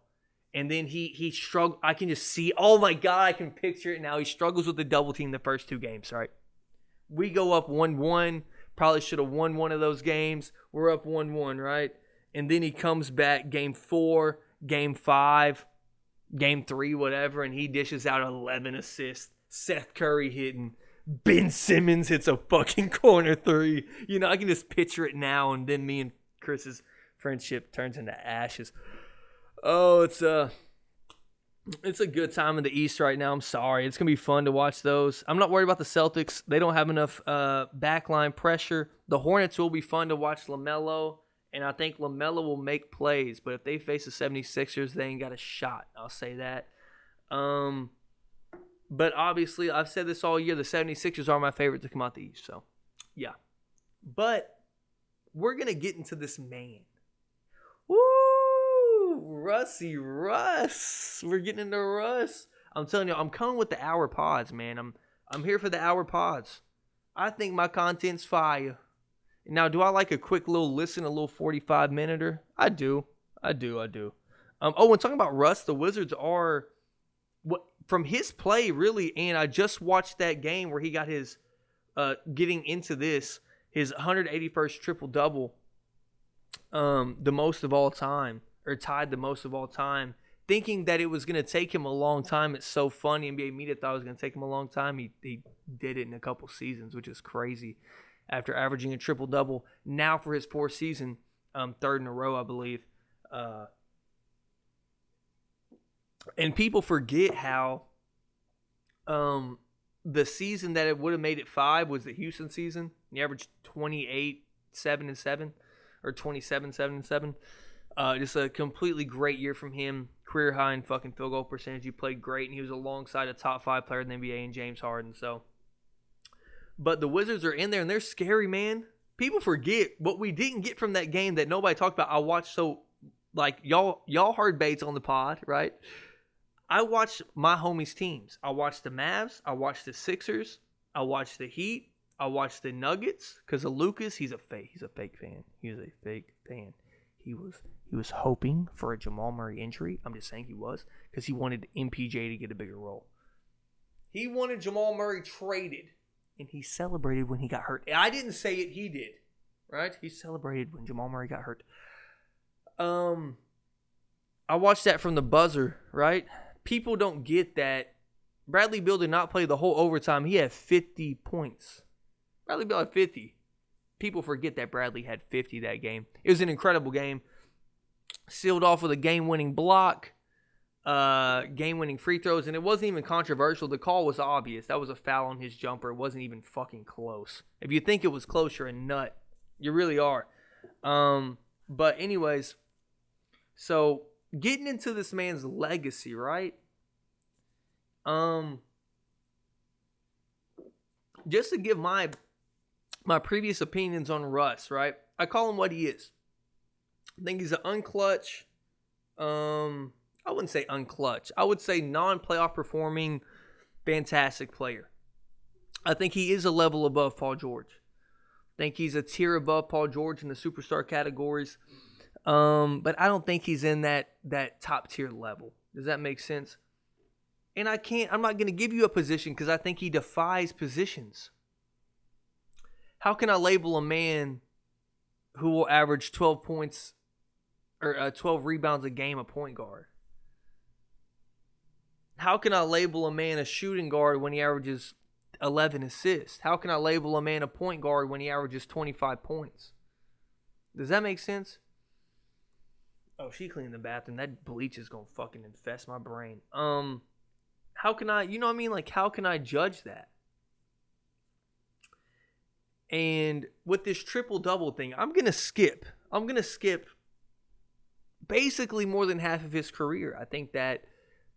And then he struggled. I can just see, oh my God, I can picture it now. He struggles with the double team the first 2 games, right? We go up 1-1. Probably should have won one of those games. We're up 1-1, right? And then he comes back game 4, game 5, game 3, whatever, and he dishes out 11 assists. Seth Curry hitting. Ben Simmons hits a fucking corner 3. You know, I can just picture it now, and then me and Chris's friendship turns into ashes. Oh, it's a good time in the East right now. I'm sorry. It's going to be fun to watch those. I'm not worried about the Celtics. They don't have enough backline pressure. The Hornets will be fun to watch LaMelo, and I think LaMelo will make plays. But if they face the 76ers, they ain't got a shot. I'll say that. But obviously, I've said this all year, the 76ers are my favorite to come out the East. So, yeah. But we're going to get into this man. Woo! Russ. We're getting into Russ. I'm telling you, I'm coming with the hour pods, man. I'm here for the hour pods. I think my content's fire. Now, do I like a quick little listen, a little 45-minuter? I do. And talking about Russ, the Wizards are, from his play, really, and I just watched that game where he got his, getting into this, his 181st triple-double, the most of all time. Or tied the most of all time, thinking that it was going to take him a long time. It's so funny. NBA media thought it was going to take him a long time. He did it in a couple seasons, which is crazy. After averaging a triple-double, now for his 4th season, 3rd in a row, I believe. And people forget how the season that it would have made it 5 was the Houston season. He averaged 28, 7-7, or 27, 7-7. Just a completely great year from him. Career high in fucking field goal percentage. He played great, and he was alongside a top 5 player in the NBA in James Harden. So, but the Wizards are in there, and they're scary, man. People forget what we didn't get from that game that nobody talked about. I watched y'all heard Bates on the pod, right? I watched my homies' teams. I watched the Mavs. I watched the Sixers. I watched the Heat. I watched the Nuggets because of Lucas. He's a fake fan. He was a fake fan. He was hoping for a Jamal Murray injury. I'm just saying he was because he wanted MPJ to get a bigger role. He wanted Jamal Murray traded, and he celebrated when he got hurt. I didn't say it. He did, right? He celebrated when Jamal Murray got hurt. I watched that from the buzzer, right? People don't get that. Bradley Beal did not play the whole overtime. He had 50 points. Bradley Beal had 50. People forget that Bradley had 50 that game. It was an incredible game. Sealed off with a game-winning block, game-winning free throws, and it wasn't even controversial. The call was obvious. That was a foul on his jumper. It wasn't even fucking close. If you think it was close, you're a nut. You really are. But anyways, so getting into this man's legacy, right? Just to give my previous opinions on Russ, right? I call him what he is. I think he's an unclutch. I wouldn't say unclutch. I would say non-playoff performing, fantastic player. I think he is a level above Paul George. I think he's a tier above Paul George in the superstar categories. But I don't think he's in that top tier level. Does that make sense? And I'm not going to give you a position because I think he defies positions. How can I label a man who will average 12 points or 12 rebounds a game a point guard? How can I label a man a shooting guard when he averages 11 assists? How can I label a man a point guard when he averages 25 points? Does that make sense? Oh, she cleaned the bathroom. That bleach is going to fucking infest my brain. How can I, you know what I mean? Like, how can I judge that? And with this triple-double thing, I'm going to skip basically more than half of his career. I think that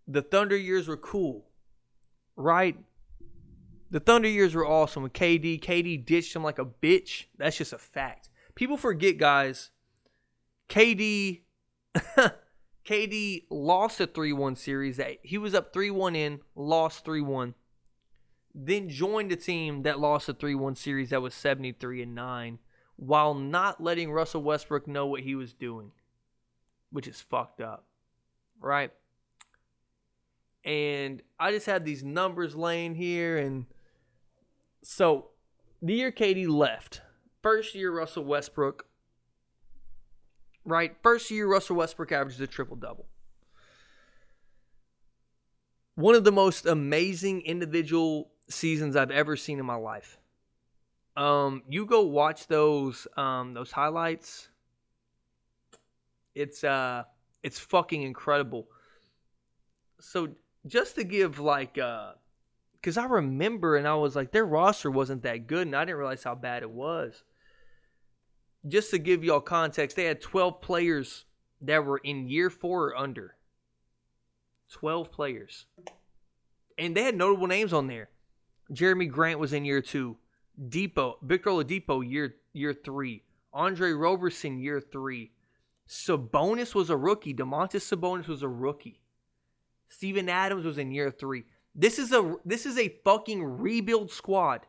the Thunder years were cool, right? The Thunder years were awesome with KD. KD ditched him like a bitch. That's just a fact. People forget, guys, KD lost a 3-1 series. He was up 3-1 in, lost 3-1. Then joined a team that lost a 3-1 series that was 73-9 while not letting Russell Westbrook know what he was doing, which is fucked up, right? And I just had these numbers laying here. And so the year KD left, first year Russell Westbrook, right? First year Russell Westbrook averages a triple-double. One of the most amazing individual seasons I've ever seen in my life. You go watch those highlights. It's fucking incredible. So just to give because I remember and I was like, their roster wasn't that good, and I didn't realize how bad it was. Just to give y'all context, they had 12 players that were in year 4 or under. 12 players. And they had notable names on there. Jeremy Grant was in year 2. Victor Oladipo, year 3. Andre Roberson, year 3. Sabonis was a rookie. Domantas Sabonis was a rookie. Steven Adams was in year 3. This is a fucking rebuild squad.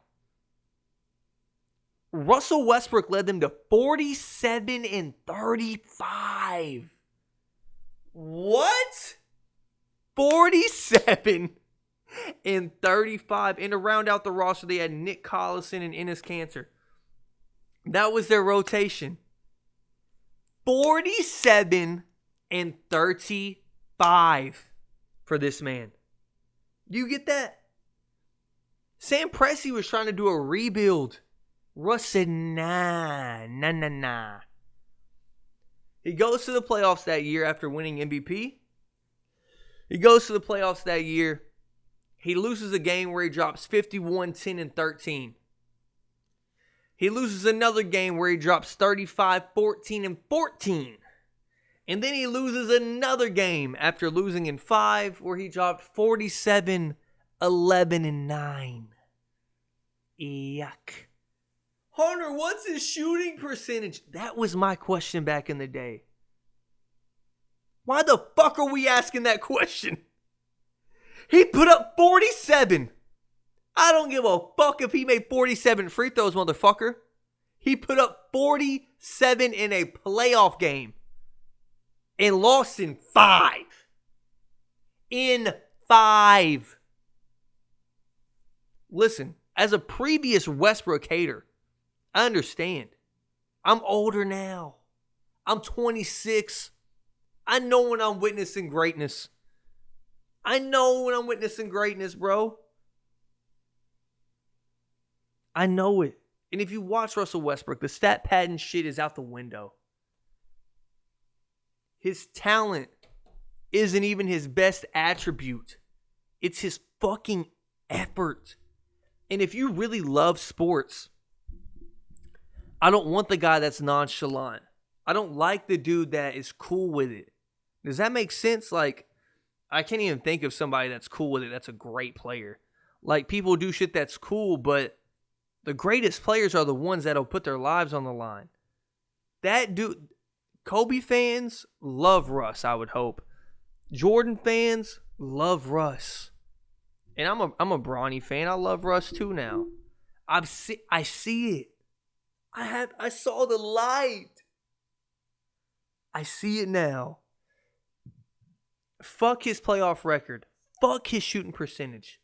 Russell Westbrook led them to 47-35. What? 47-35. And to round out the roster, they had Nick Collison and Enes Kanter. That was their rotation. 47-35 for this man. You get that? Sam Presti was trying to do a rebuild. Russ said, nah. He goes to the playoffs that year after winning MVP. He goes to the playoffs that year. He loses a game where he drops 51, 10, and 13. He loses another game where he drops 35, 14, and 14. And then he loses another game after losing in 5 where he dropped 47, 11, and 9. Yuck. Hunter, what's his shooting percentage? That was my question back in the day. Why the fuck are we asking that question? He put up 47. I don't give a fuck if he made 47 free throws, motherfucker. He put up 47 in a playoff game and lost in 5. In 5. Listen, as a previous Westbrook hater, I understand. I'm older now. I'm 26. I know when I'm witnessing greatness. I know when I'm witnessing greatness, bro. I know it. And if you watch Russell Westbrook, the stat pad and shit is out the window. His talent isn't even his best attribute. It's his fucking effort. And if you really love sports, I don't want the guy that's nonchalant. I don't like the dude that is cool with it. Does that make sense? Like, I can't even think of somebody that's cool with it that's a great player. Like, people do shit that's cool, but the greatest players are the ones that'll put their lives on the line. That dude... Kobe fans love Russ, I would hope. Jordan fans love Russ. And I'm a Bronny fan. I love Russ too now. I see it. I saw the light. I see it now. Fuck his playoff record. Fuck his shooting percentage.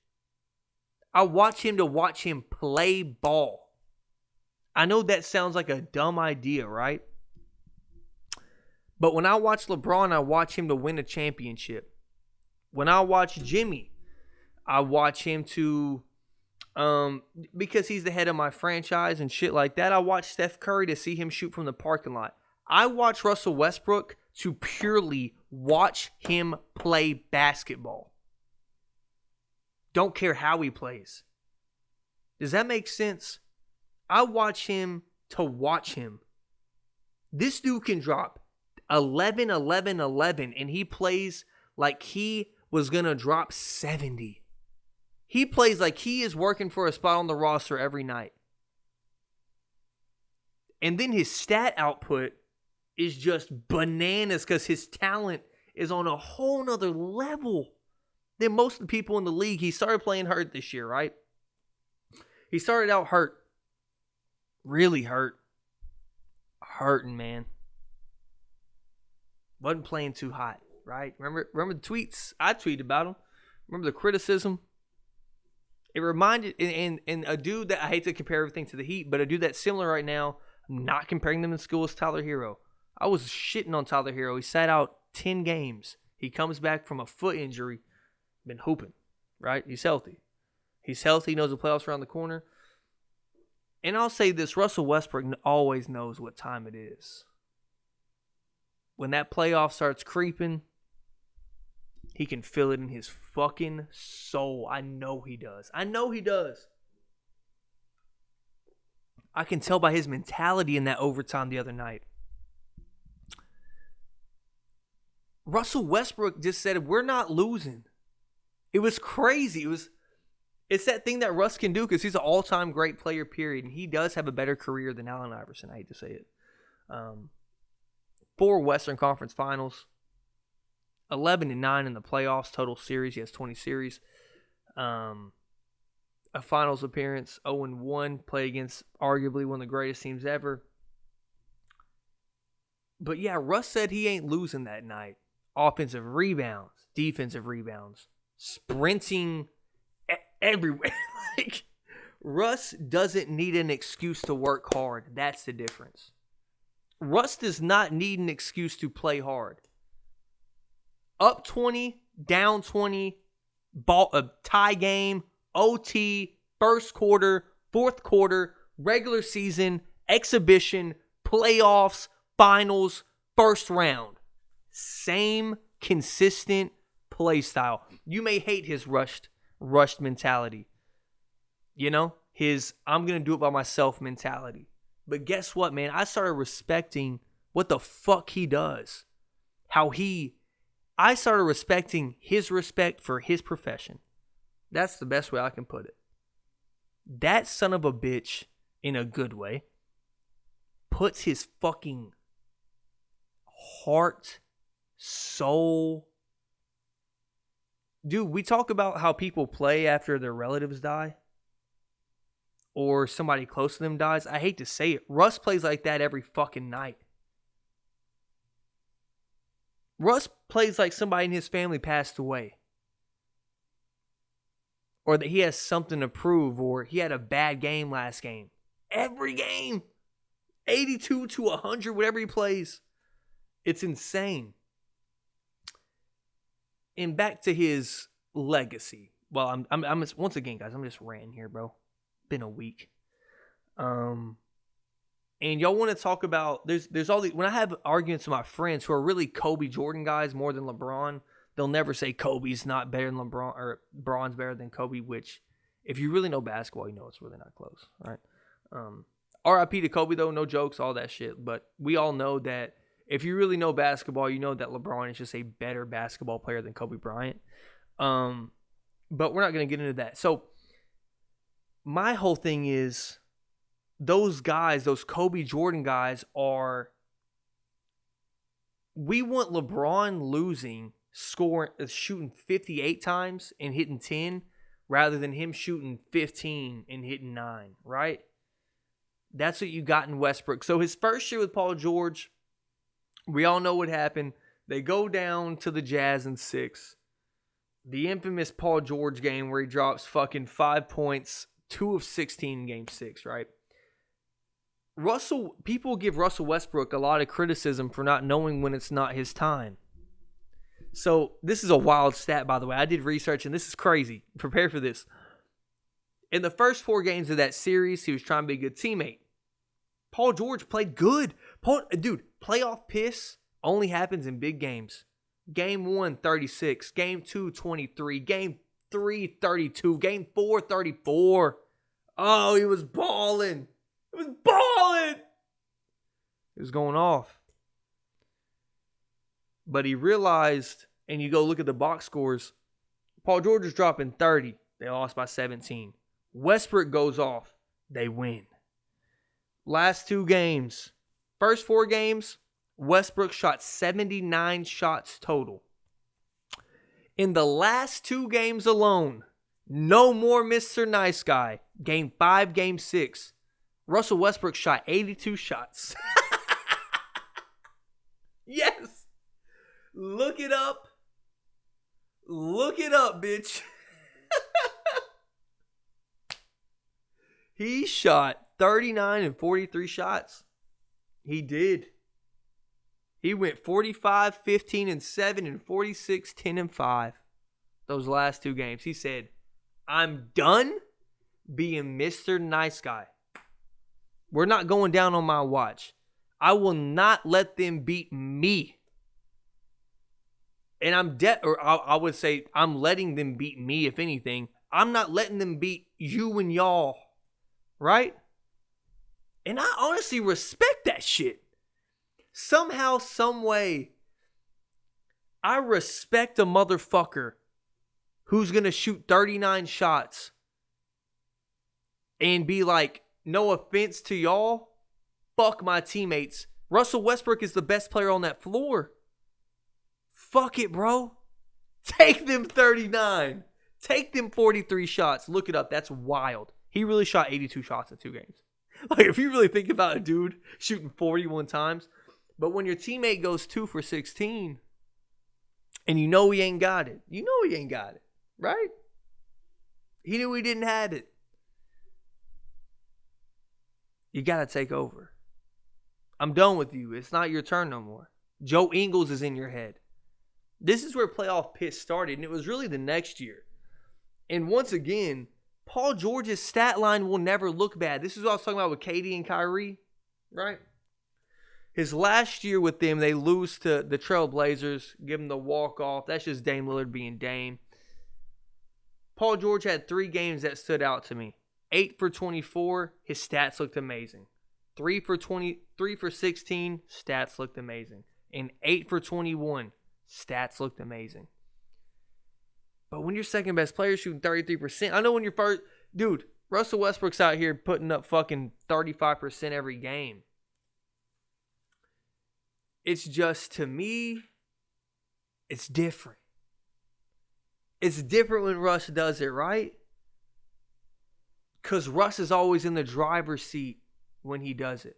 I watch him to watch him play ball. I know that sounds like a dumb idea, right? But when I watch LeBron, I watch him to win a championship. When I watch Jimmy, I watch him to, because he's the head of my franchise and shit like that. I watch Steph Curry to see him shoot from the parking lot. I watch Russell Westbrook to purely watch him play basketball. Don't care how he plays. Does that make sense? I watch him to watch him. This dude can drop 11, 11, 11, and he plays like he was going to drop 70. He plays like he is working for a spot on the roster every night. And then his stat output is just bananas because his talent is on a whole nother level than most of the people in the league. He started playing hurt this year, right? He started out hurt. Really hurt. Hurting, man. Wasn't playing too hot, right? Remember the tweets? I tweeted about him. Remember the criticism? It reminded, and a dude that, I hate to compare everything to the Heat, but a dude that's similar right now, I'm not comparing them in school, is Tyler Hero. I was shitting on Tyler Hero. He sat out 10 games. He comes back from a foot injury. Been hooping, right? He's healthy. He's healthy, knows the playoffs are around the corner. And I'll say this, Russell Westbrook always knows what time it is. When that playoff starts creeping, he can feel it in his fucking soul. I know he does. I know he does. I can tell by his mentality in that overtime the other night. Russell Westbrook just said, we're not losing. It was crazy. It's that thing that Russ can do because he's an all-time great player, period. And he does have a better career than Allen Iverson. I hate to say it. 4 Western Conference Finals. 11-9 in the playoffs. Total series. He has 20 series. A finals appearance. 0-1. Play against arguably one of the greatest teams ever. But yeah, Russ said he ain't losing that night. Offensive rebounds. Defensive rebounds. Sprinting everywhere. Like, Russ doesn't need an excuse to work hard. That's the difference. Russ does not need an excuse to play hard. Up 20, down 20, tie game, OT, first quarter, fourth quarter, regular season, exhibition, playoffs, finals, first round. Same consistent play style. You may hate his rushed mentality. You know, his I'm going to do it by myself mentality. But guess what, man? I started respecting what the fuck he does. I started respecting his respect for his profession. That's the best way I can put it. That son of a bitch, in a good way, puts his fucking heart, soul. Dude, we talk about how people play after their relatives die or somebody close to them dies. I hate to say it. Russ plays like that every fucking night. Russ plays like somebody in his family passed away. Or that he has something to prove, or he had a bad game last game. Every game. 82 to 100, whatever he plays. It's insane. And back to his legacy. Well, I'm just, once again, guys, I'm just ranting here, bro. Been a week. And y'all want to talk about, there's all these, when I have arguments with my friends who are really Kobe Jordan guys more than LeBron, they'll never say Kobe's not better than LeBron or LeBron's better than Kobe, which if you really know basketball, you know it's really not close, right? RIP to Kobe though, no jokes, all that shit. But we all know that if you really know basketball, you know that LeBron is just a better basketball player than Kobe Bryant. But we're not going to get into that. So my whole thing is those guys, those Kobe Jordan guys are, we want LeBron losing, shooting 58 times and hitting 10 rather than him shooting 15 and hitting 9, right? That's what you got in Westbrook. So his first year with Paul George, we all know what happened. They go down to the Jazz in 6. The infamous Paul George game where he drops fucking 5 points, 2 of 16 in game 6, right? People give Russell Westbrook a lot of criticism for not knowing when it's not his time. So this is a wild stat, by the way. I did research, and this is crazy. Prepare for this. In the first 4 games of that series, he was trying to be a good teammate. Paul George played good. Dude, playoff piss only happens in big games. Game 1, 36. Game 2, 23. Game 3, 32. Game 4, 34. Oh, he was balling. It was balling. It was going off. But he realized, and you go look at the box scores, Paul George is dropping 30. They lost by 17. Westbrook goes off. They win. Last 2 games. First 4 games, Westbrook shot 79 shots total. In the last 2 games alone, no more Mr. Nice Guy. Game 5, game 6. Russell Westbrook shot 82 shots. Yes. Look it up. Look it up, bitch. He shot 39 and 43 shots. He did. He went 45, 15, and 7, and 46, 10, and 5. Those last 2 games. He said, I'm done being Mr. Nice Guy. We're not going down on my watch. I will not let them beat me. And I would say I'm letting them beat me, if anything. I'm not letting them beat you and y'all. Right? And I honestly respect that shit. Somehow, some way, I respect a motherfucker who's going to shoot 39 shots and be like, no offense to y'all, fuck my teammates. Russell Westbrook is the best player on that floor. Fuck it, bro. Take them 39. Take them 43 shots. Look it up. That's wild. He really shot 82 shots in 2 games. Like, if you really think about a dude shooting 41 times. But when your teammate goes 2 for 16 and you know he ain't got it. You know he ain't got it. Right? He knew he didn't have it. You got to take over. I'm done with you. It's not your turn no more. Joe Ingles is in your head. This is where playoff piss started, and it was really the next year. And once again, Paul George's stat line will never look bad. This is what I was talking about with KD and Kyrie, right? His last year with them, they lose to the Trail Blazers, give him the walk-off. That's just Dame Lillard being Dame. Paul George had 3 games that stood out to me. 8 for 24, his stats looked amazing. 3 for 16, stats looked amazing. and 8 for 21. Stats looked amazing. But when your second best player is shooting 33%, I know when you're first, dude, Russell Westbrook's out here putting up fucking 35% every game. It's just, to me, it's different. It's different when Russ does it, right? Because Russ is always in the driver's seat when he does it.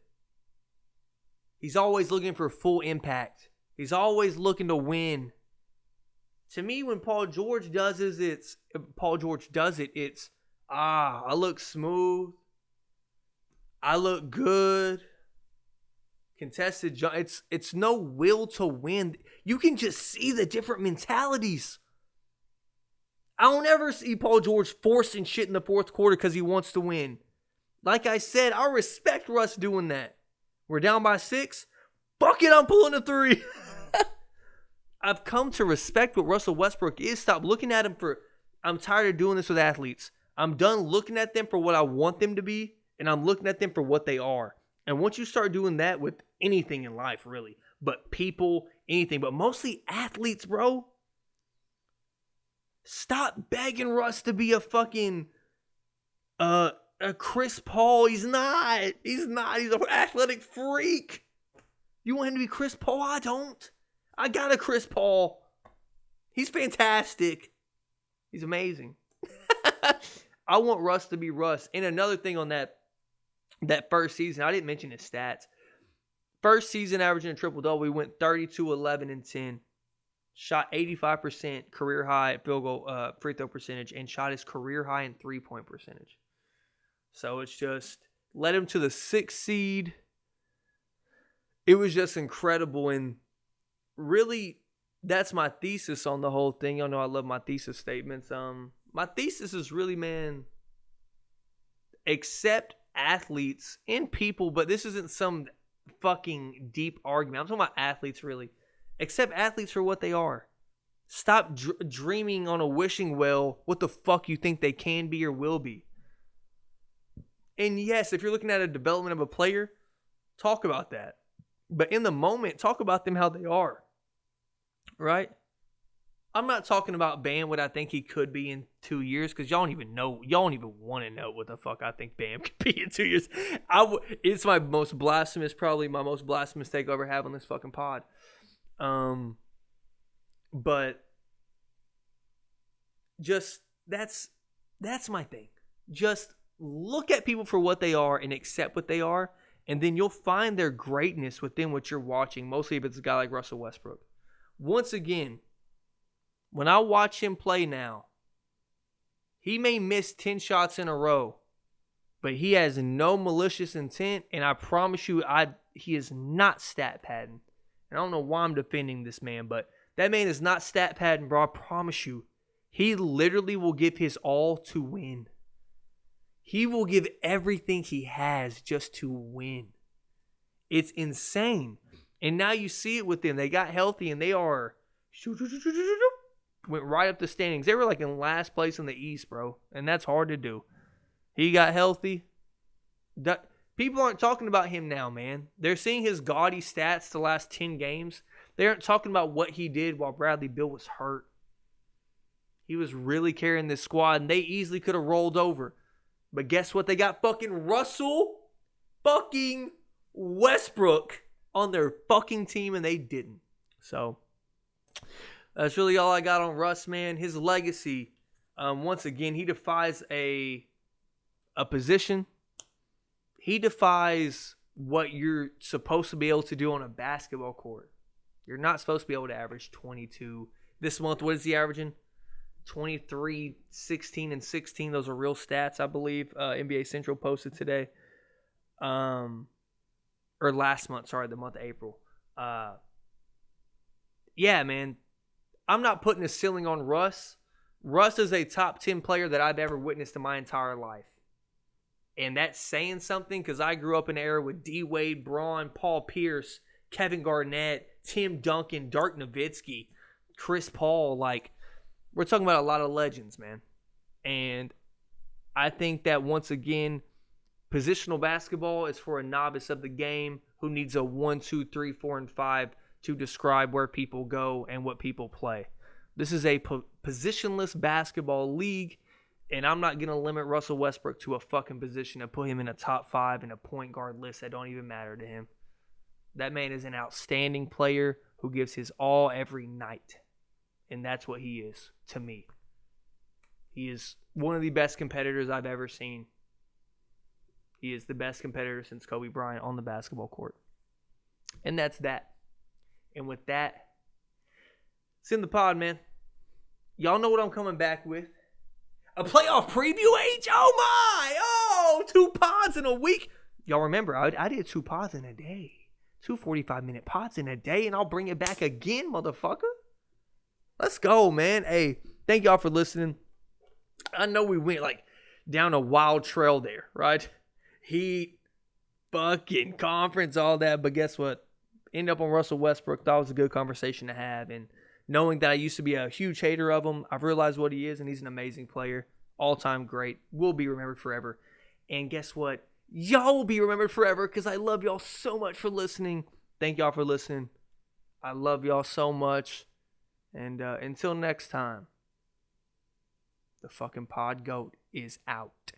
He's always looking for full impact. He's always looking to win. To me, when Paul George does it, it's I look smooth. I look good. Contested jump. It's no will to win. You can just see the different mentalities. I don't ever see Paul George forcing shit in the fourth quarter because he wants to win. Like I said, I respect Russ doing that. We're down by 6. Fuck it, I'm pulling a 3. I've come to respect what Russell Westbrook is. Stop looking at him for... I'm tired of doing this with athletes. I'm done looking at them for what I want them to be, and I'm looking at them for what they are. And once you start doing that with anything in life, really, but people, anything, but mostly athletes, bro, stop begging Russ to be a fucking a Chris Paul. He's not. He's an athletic freak. You want him to be Chris Paul? I don't. I got a Chris Paul. He's fantastic. He's amazing. I want Russ to be Russ. And another thing on that first season, I didn't mention his stats. First season averaging a triple-double, we went 32, 11, and 10. Shot 85% career high field goal free throw percentage, and shot his career high in 3-point percentage. So it's just led him to the 6th seed. It was just incredible, and really, that's my thesis on the whole thing. Y'all know I love my thesis statements. My thesis is really, man, accept athletes and people, but this isn't some fucking deep argument. I'm talking about athletes, really. Accept athletes for what they are. Stop dreaming on a wishing well what the fuck you think they can be or will be. And yes, if you're looking at a development of a player, talk about that. But in the moment, talk about them how they are. Right? I'm not talking about Bam what I think he could be in 2 years, because y'all don't even know. Y'all don't even want to know what the fuck I think Bam could be in 2 years. It's my most blasphemous take I ever have on this fucking pod. But just that's my thing. Just look at people for what they are and accept what they are, and then you'll find their greatness within what you're watching, mostly if it's a guy like Russell Westbrook. Once again, when I watch him play now, he may miss 10 shots in a row, but he has no malicious intent, and I promise you, he is not stat padding. And I don't know why I'm defending this man, but that man is not stat padding, bro. I promise you. He literally will give his all to win. He will give everything he has just to win. It's insane. And now you see it with them. They got healthy and they are went right up the standings. They were like in last place in the East, bro. And that's hard to do. He got healthy. People aren't talking about him now, man. They're seeing his gaudy stats the last 10 games. They aren't talking about what he did while Bradley Beal was hurt. He was really carrying this squad, and they easily could have rolled over. But guess what? They got fucking Russell fucking Westbrook on their fucking team, and they didn't. So that's really all I got on Russ, man. His legacy, once again, he defies a position. He defies what you're supposed to be able to do on a basketball court. You're not supposed to be able to average 22. This month, what is he averaging? 23, 16, and 16. Those are real stats, I believe. NBA Central posted today. Or last month, sorry, the month of April. Yeah, man. I'm not putting a ceiling on Russ. Russ is a top 10 player that I've ever witnessed in my entire life. And that's saying something, because I grew up in an era with D. Wade, Braun, Paul Pierce, Kevin Garnett, Tim Duncan, Dirk Nowitzki, Chris Paul. Like, we're talking about a lot of legends, man. And I think that, once again, positional basketball is for a novice of the game who needs a 1, 2, 3, 4, and 5 to describe where people go and what people play. This is a positionless basketball league, and I'm not going to limit Russell Westbrook to a fucking position and put him in a top 5 in a point guard list that don't even matter to him. That man is an outstanding player who gives his all every night, and that's what he is to me. He is one of the best competitors I've ever seen. He is the best competitor since Kobe Bryant on the basketball court. And that's that. And with that, it's in the pod, man. Y'all know what I'm coming back with. A playoff preview, H. Oh, my. Oh, 2 pods in a week. Y'all remember, I did 2 pods in a day. 2 45-minute pods in a day, and I'll bring it back again, motherfucker. Let's go, man. Hey, thank y'all for listening. I know we went, down a wild trail there, right? Heat, fucking conference, all that. But guess what? End up on Russell Westbrook. Thought it was a good conversation to have. And knowing that I used to be a huge hater of him, I've realized what he is, and he's an amazing player. All-time great. Will be remembered forever. And guess what? Y'all will be remembered forever because I love y'all so much for listening. Thank y'all for listening. I love y'all so much. And until next time, the fucking pod goat is out.